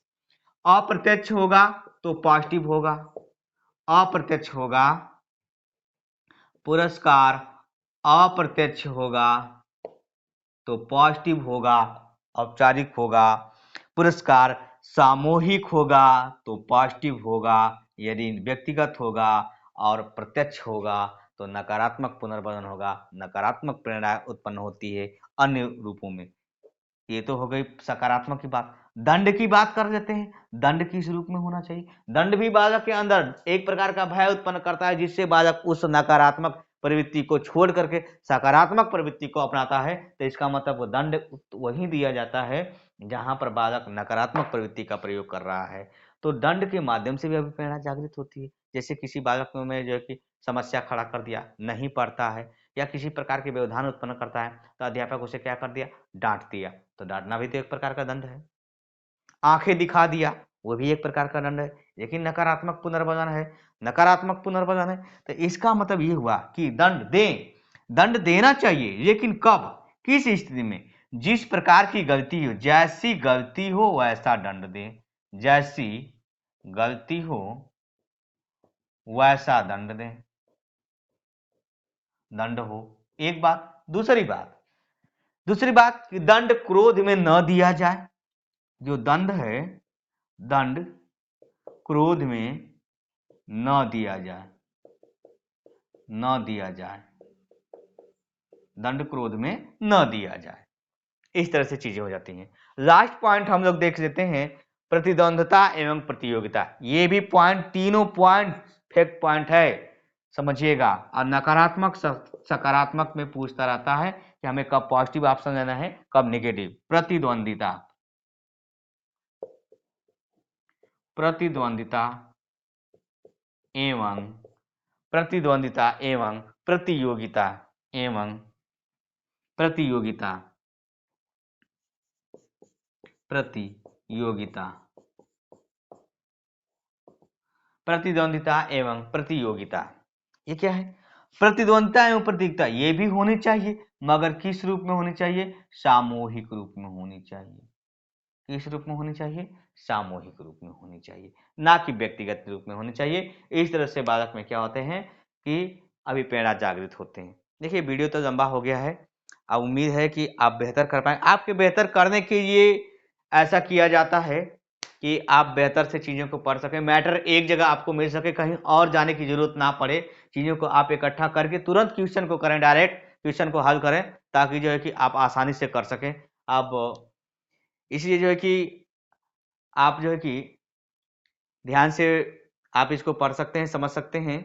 अप्रत्यक्ष होगा तो पॉजिटिव होगा, अप्रत्यक्ष होगा पुरस्कार, अप्रत्यक्ष होगा तो पॉजिटिव होगा, औपचारिक होगा। पुरस्कार सामूहिक होगा तो पॉजिटिव होगा, यदि व्यक्तिगत होगा और प्रत्यक्ष होगा तो नकारात्मक पुनर्बलन होगा, नकारात्मक प्रेरणा उत्पन्न होती है अन्य रूपों में। ये तो हो गई सकारात्मक की बात। दंड की बात कर लेते हैं, दंड किस रूप में होना चाहिए? दंड भी बालक के अंदर एक प्रकार का भय उत्पन्न करता है, जिससे बालक उस नकारात्मक प्रवृत्ति को छोड़ करके सकारात्मक प्रवृत्ति को अपनाता है। तो इसका मतलब दंड वही दिया जाता है जहां पर बालक नकारात्मक प्रवृत्ति का प्रयोग कर रहा है। तो दंड के माध्यम से भी अभिप्रेरणा जागृत होती है। जैसे किसी बालक में जो है कि समस्या खड़ा कर दिया, नहीं पढ़ता है या किसी प्रकार के व्यवधान उत्पन्न करता है, तो अध्यापक उसे क्या कर दिया, डांट दिया। तो डांटना भी तो एक प्रकार का दंड है। आंखें दिखा दिया, वो भी एक प्रकार का दंड है, लेकिन नकारात्मक पुनर्बलन है, नकारात्मक पुनर्बलन है। तो इसका मतलब ये हुआ कि दंड देना चाहिए, लेकिन कब, किस स्थिति में? जिस प्रकार की गलती हो, जैसी गलती हो वैसा दंड दें, जैसी गलती हो वैसा दंड दें, दंड हो। एक बात। दूसरी बात कि दंड क्रोध में न दिया जाए। जो दंड है, दंड क्रोध में न दिया जाए, न दिया जाए, दंड क्रोध में न दिया जाए। इस तरह से चीजें हो जाती हैं। लास्ट पॉइंट हम लोग देख लेते हैं, प्रतिद्वंद्विता एवं प्रतियोगिता, ये भी पॉइंट, तीनों पॉइंट फैक्ट पॉइंट है, समझिएगा। और नकारात्मक सकारात्मक में पूछता रहता है कि हमें कब पॉजिटिव ऑप्शन लेना है, कब नेगेटिव। प्रतिद्वंद्विता, प्रतिद्वंद्विता एवं प्रतिद्वंद्विता एवं प्रतियोगिता एवं प्रतियोगिता, प्रतियोगिता, प्रतिद्वंद्विता एवं प्रतियोगिता, ये क्या है? प्रतिद्वंद्विता एवं प्रतियोगिता ये भी होनी चाहिए, मगर किस रूप में होनी चाहिए? सामूहिक रूप में होनी चाहिए। किस रूप में होनी चाहिए? सामूहिक रूप में होनी चाहिए, ना कि व्यक्तिगत रूप में होनी चाहिए। इस तरह से बालक में क्या होते हैं कि अभिप्रेरणा जागृत होते हैं। देखिए वीडियो तो लंबा हो गया है, अब उम्मीद है कि आप बेहतर कर पाएंगे। आपके बेहतर करने के लिए ऐसा किया जाता है कि आप बेहतर से चीज़ों को पढ़ सकें, मैटर एक जगह आपको मिल सके, कहीं और जाने की जरूरत ना पड़े, चीज़ों को आप इकट्ठा करके तुरंत क्वेश्चन को करें, डायरेक्ट क्वेश्चन को हल करें, ताकि जो है कि आप आसानी से कर सकें। आप इसलिए जो है कि आप जो है कि ध्यान से आप इसको पढ़ सकते हैं, समझ सकते हैं।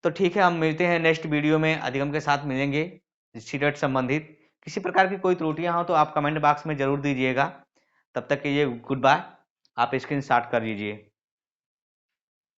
तो ठीक है, हम मिलते हैं नेक्स्ट वीडियो में, अधिगम के साथ मिलेंगे सीटेट संबंधित। किसी प्रकार की कोई त्रुटियां हो तो आप कमेंट बॉक्स में जरूर दीजिएगा। तब तक के लिए गुड बाय, आप स्क्रीन शॉट कर लीजिए।